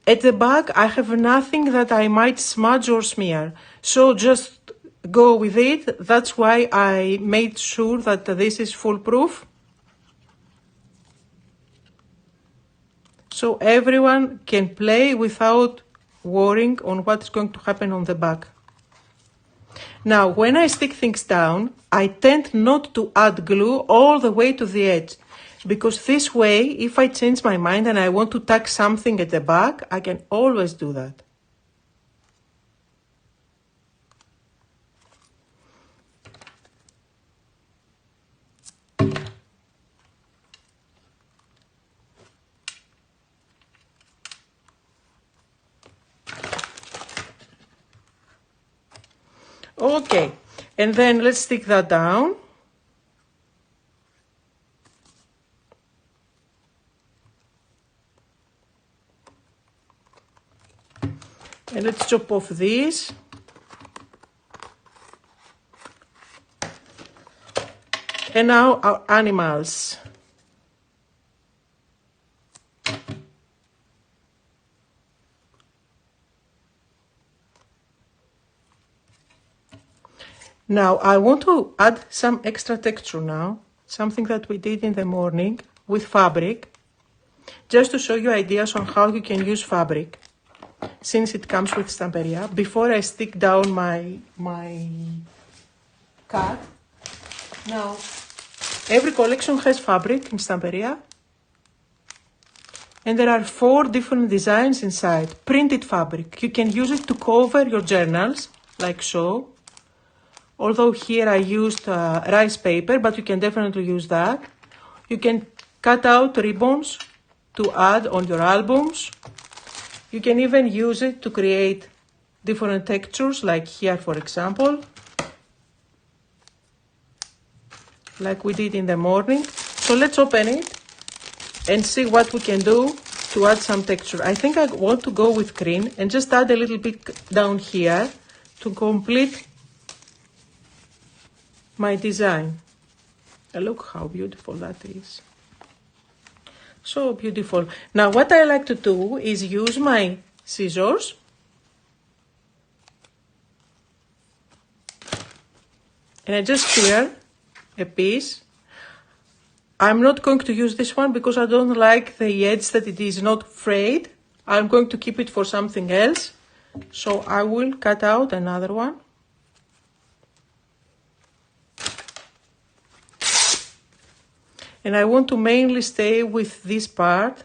At the back, I have nothing that I might smudge or smear. So just go with it. That's why I made sure that this is foolproof. So everyone can play without worrying on what's going to happen on the back. Now, when I stick things down, I tend not to add glue all the way to the edge, because this way, if I change my mind and I want to tack something at the back, I can always do that. Okay, and then let's stick that down. And let's chop off these. And now our animals. Now I want to add some extra texture now, something that we did in the morning with fabric, just to show you ideas on how you can use fabric, since it comes with Stamperia. Before I stick down my cut, now every collection has fabric in Stamperia, and there are 4 different designs inside. Printed fabric, you can use it to cover your journals, like so. Although here I used rice paper, but you can definitely use that. You can cut out ribbons to add on your albums. You can even use it to create different textures, like here, for example, like we did in the morning. So let's open it and see what we can do to add some texture. I think I want to go with green and just add a little bit down here to complete my design. Look how beautiful that is. So beautiful. Now what I like to do is use my scissors and I just tear a piece. I'm not going to use this one because I don't like the edge that it is not frayed. I'm going to keep it for something else. So I will cut out another one. And I want to mainly stay with this part.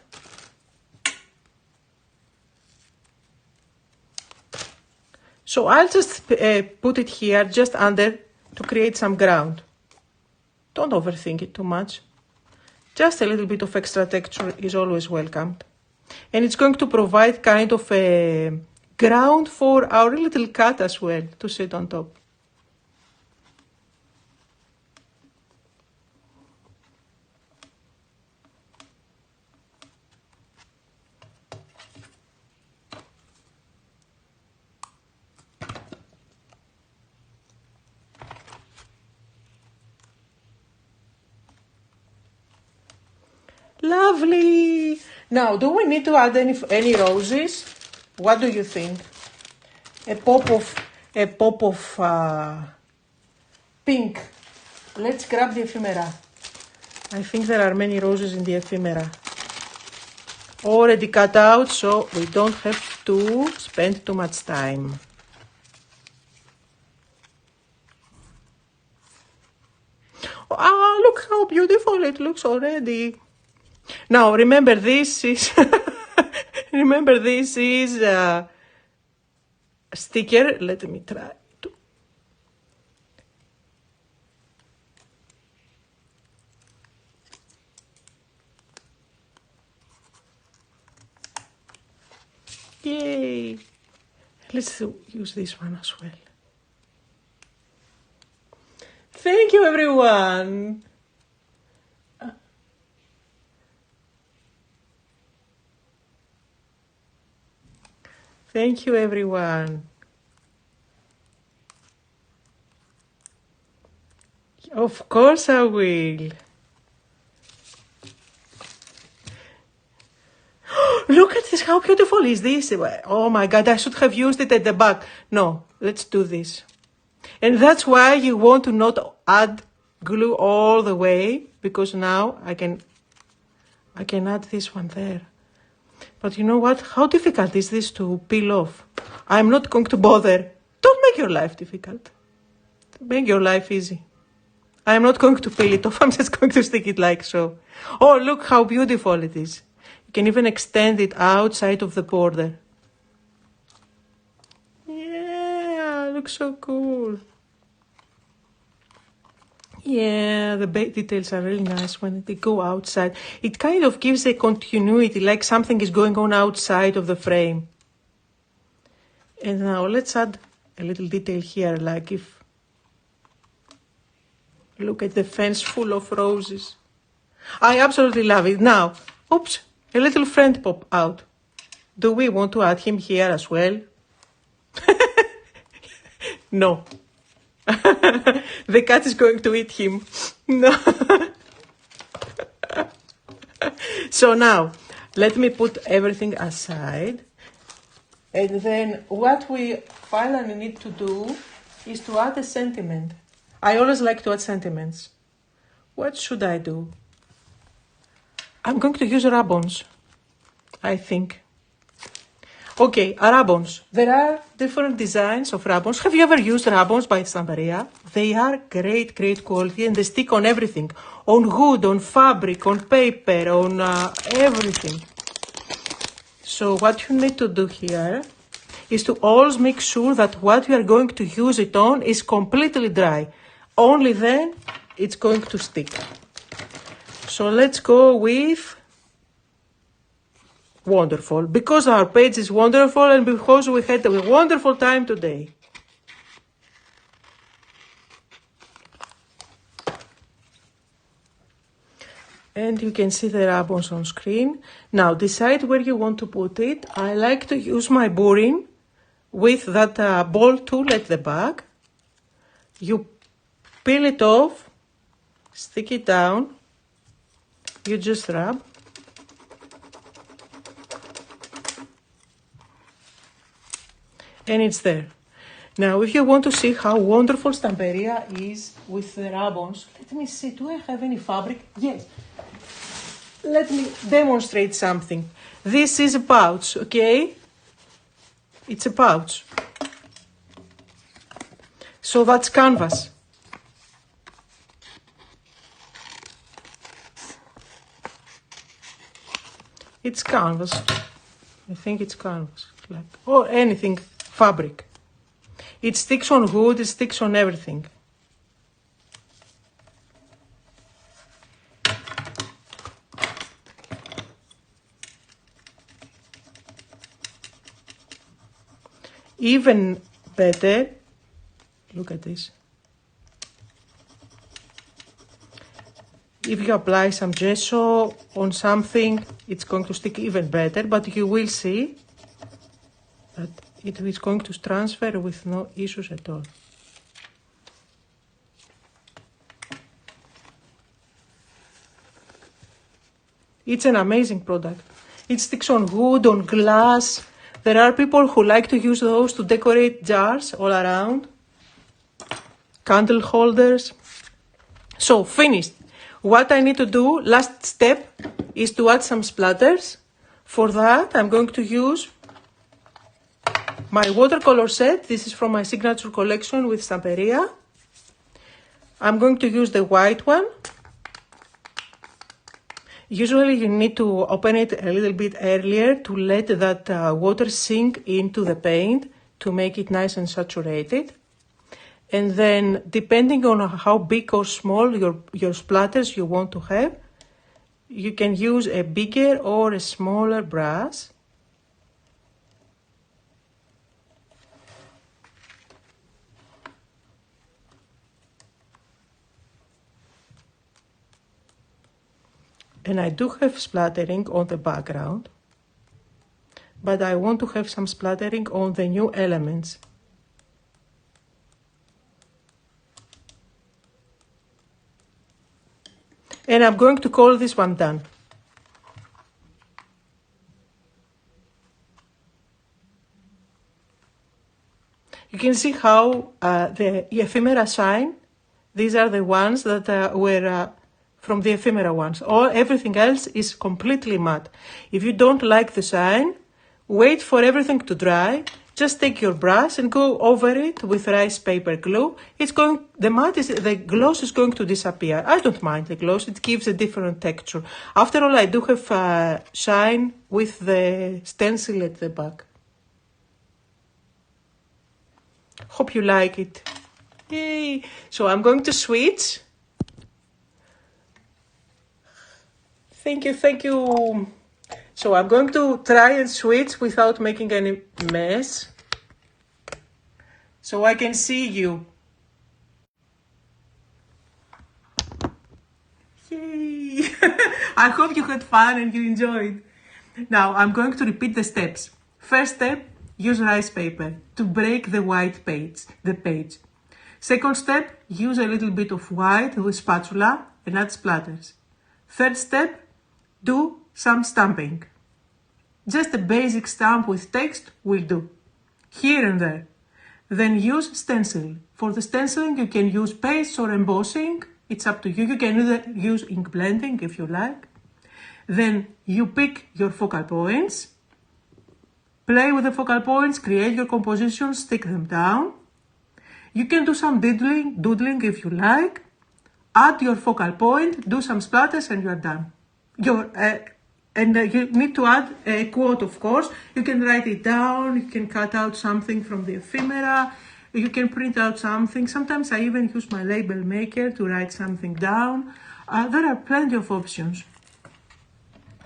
So I'll just put it here just under to create some ground. Don't overthink it too much. Just a little bit of extra texture is always welcomed. And it's going to provide kind of a ground for our little cat as well to sit on top. Lovely! Now, do we need to add any roses? What do you think? A pop of pink. Let's grab the ephemera. I think there are many roses in the ephemera. Already cut out, so we don't have to spend too much time. Ah, look how beautiful it looks already. Now remember this is a sticker. Let me try to. Yay! Let's use this one as well. Thank you, everyone. Thank you, everyone. Of course I will. Look at this, how beautiful is this? Oh my God, I should have used it at the back. No, let's do this. And that's why you want to not add glue all the way, because now I can add this one there. But you know what? How difficult is this to peel off? I'm not going to bother. Don't make your life difficult. Make your life easy. I'm not going to peel it off. I'm just going to stick it like so. Oh, look how beautiful it is. You can even extend it outside of the border. Yeah, looks so cool. Yeah, the details are really nice when they go outside. It kind of gives a continuity, like something is going on outside of the frame. And now let's add a little detail here, like if... Look at the fence full of roses. I absolutely love it. Now, oops, a little friend pop out. Do we want to add him here as well? No. The cat is going to eat him. No. So now, let me put everything aside. And then what we finally need to do is to add a sentiment. I always like to add sentiments. What should I do? I'm going to use ribbons, I think. Okay, ribbons. There are different designs of ribbons. Have you ever used ribbons by Stamperia? They are great, great quality and they stick on everything. On wood, on fabric, on paper, on everything. So what you need to do here is to always make sure that what you are going to use it on is completely dry. Only then it's going to stick. So let's go with wonderful, because our page is wonderful and because we had a wonderful time today. And you can see the ribbons on screen. Now decide where you want to put it. I like to use my boring with that ball tool at the back. You peel it off, stick it down, you just rub. And it's there. Now, if you want to see how wonderful Stamperia is with the ribbons, let me see, do I have any fabric? Yes. Let me demonstrate something. This is a pouch, okay? It's a pouch. So that's canvas. It's canvas. I think it's canvas, like, or anything, fabric. It sticks on wood, it sticks on everything. Even better, look at this. If you apply some gesso on something, it's going to stick even better, but you will see that it is going to transfer with no issues at all. It's an amazing product. It sticks on wood, on glass. There are people who like to use those to decorate jars all around. Candle holders. So, finished. What I need to do, last step, is to add some splatters. For that, I'm going to use my watercolor set. This is from my signature collection with Stamperia. I'm going to use the white one. Usually you need to open it a little bit earlier to let that water sink into the paint to make it nice and saturated. And then, depending on how big or small your splatters you want to have, you can use a bigger or a smaller brush. And I do have splattering on the background, but I want to have some splattering on the new elements. And I'm going to call this one done. You can see how the ephemera shine. These are the ones that were from the ephemera ones. Everything else is completely matte. If you don't like the shine, wait for everything to dry. Just take your brush and go over it with rice paper glue. The gloss is going to disappear. I don't mind the gloss, it gives a different texture. After all, I do have shine with the stencil at the back. Hope you like it. Yay! So I'm going to switch. Thank you. So I'm going to try and switch without making any mess, so I can see you. Yay! I hope you had fun and you enjoyed. Now I'm going to repeat the steps. First step, use rice paper to break the white page. Second step, use a little bit of white with spatula and add splatters. Third step, do some stamping. Just a basic stamp with text will do, here and there. Then use stencil. For the stenciling, you can use paste or embossing. It's up to you. You can either use ink blending if you like. Then you pick your focal points. Play with the focal points, create your compositions, stick them down. You can do some doodling if you like. Add your focal point, do some splatters, and you are done. You need to add a quote, of course. You can write it down, you can cut out something from the ephemera, you can print out something. Sometimes I even use my label maker to write something down. There are plenty of options.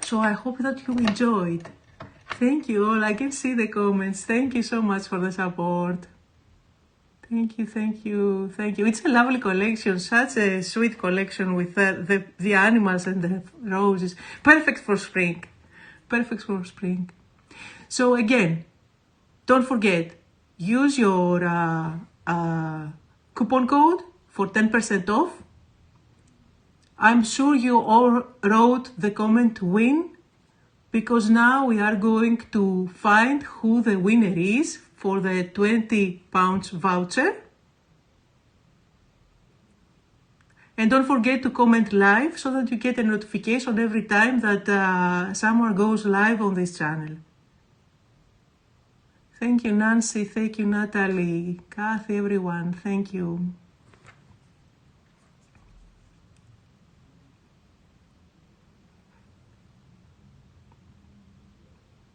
So I hope that you enjoyed. Thank you all. I can see the comments. Thank you so much for the support. Thank you. It's a lovely collection, such a sweet collection with the animals and the roses. Perfect for spring. So again, don't forget, use your coupon code for 10% off. I'm sure you all wrote the comment win, because now we are going to find who the winner is for the £20 voucher. And don't forget to comment live so that you get a notification every time that someone goes live on this channel. Thank you, Nancy. Thank you, Natalie. Kathy, everyone. Thank you.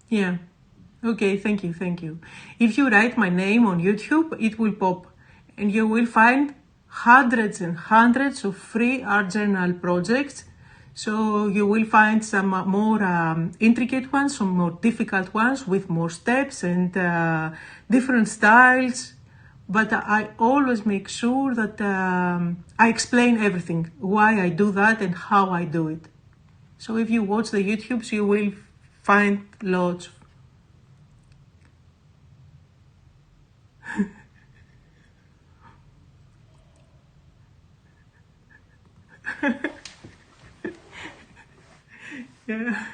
Yeah. Okay, thank you. If you write my name on YouTube, it will pop and you will find hundreds and hundreds of free art journal projects. So you will find some more intricate ones, some more difficult ones with more steps and different styles. But I always make sure that I explain everything, why I do that and how I do it. So if you watch the YouTubes, you will find lots. Yeah.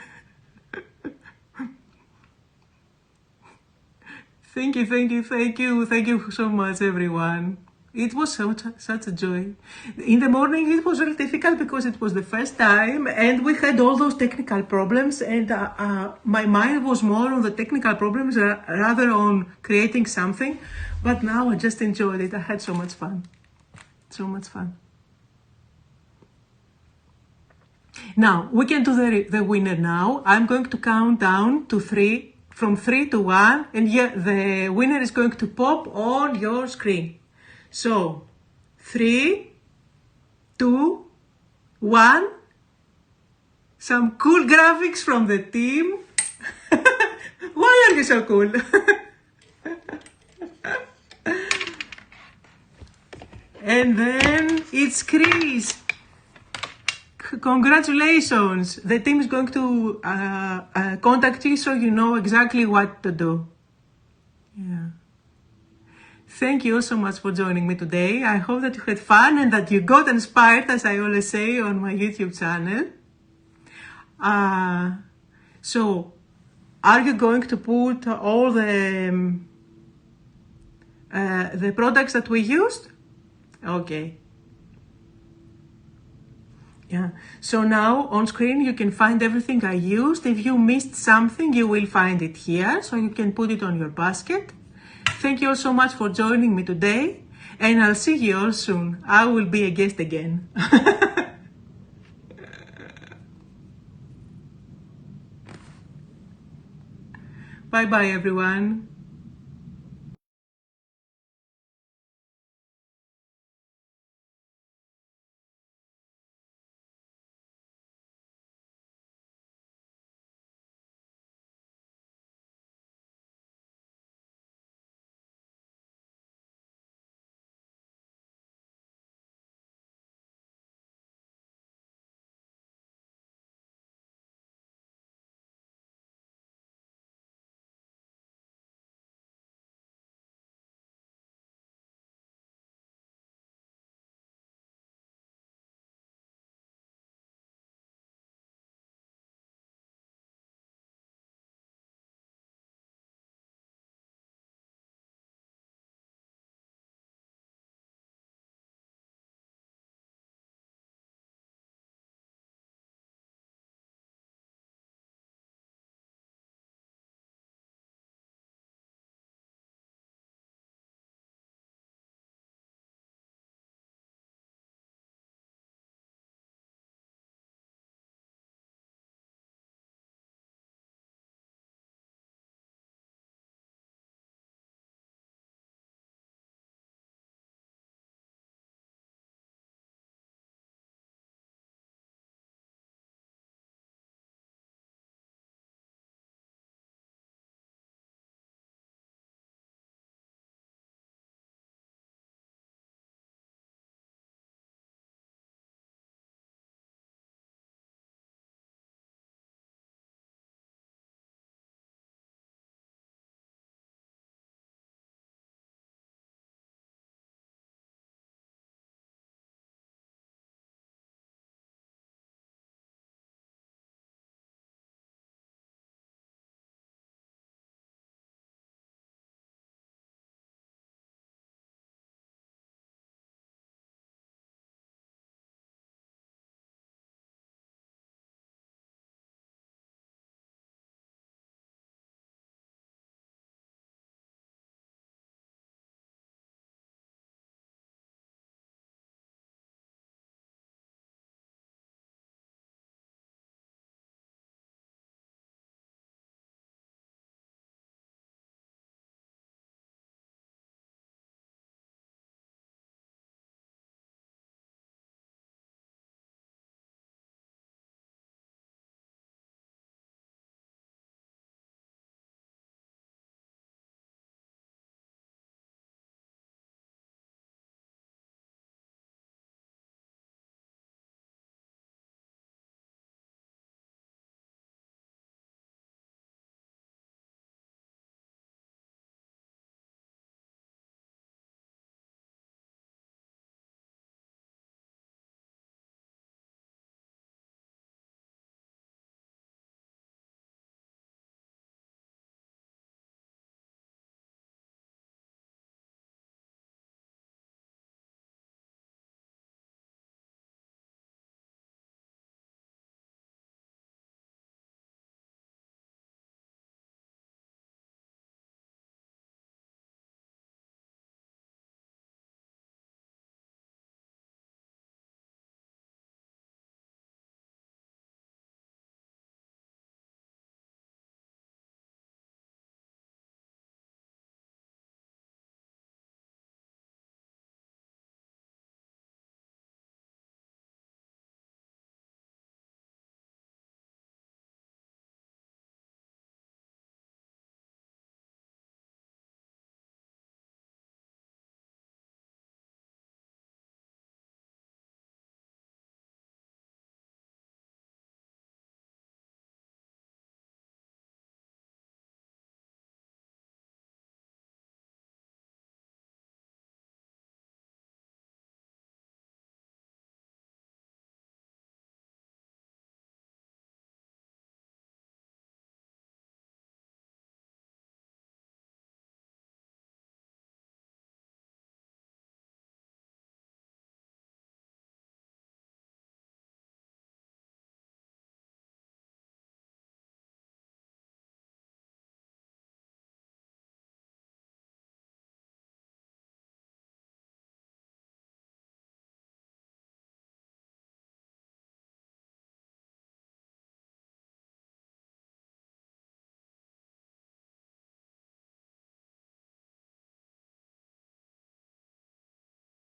Thank you so much, everyone. It was such a joy. In the morning, it was really difficult because it was the first time and we had all those technical problems, and my mind was more on the technical problems rather on creating something. But now I just enjoyed it. I had so much fun. Now, we can do the winner now. I'm going to count down to 3, from 3 to 1, and the winner is going to pop on your screen. So, 3, 2, 1. Some cool graphics from the team. Why are you so cool? And then it's Chris. Congratulations. The team is going to contact you so you know exactly what to do. Yeah. Thank you so much for joining me today. I hope that you had fun and that you got inspired, as I always say on my YouTube channel. So, are you going to put all the products that we used? Okay. Yeah, so now on screen you can find everything I used. If you missed something, you will find it here, so you can put it on your basket. Thank you all so much for joining me today, and I'll see you all soon. I will be a guest again. Bye bye everyone.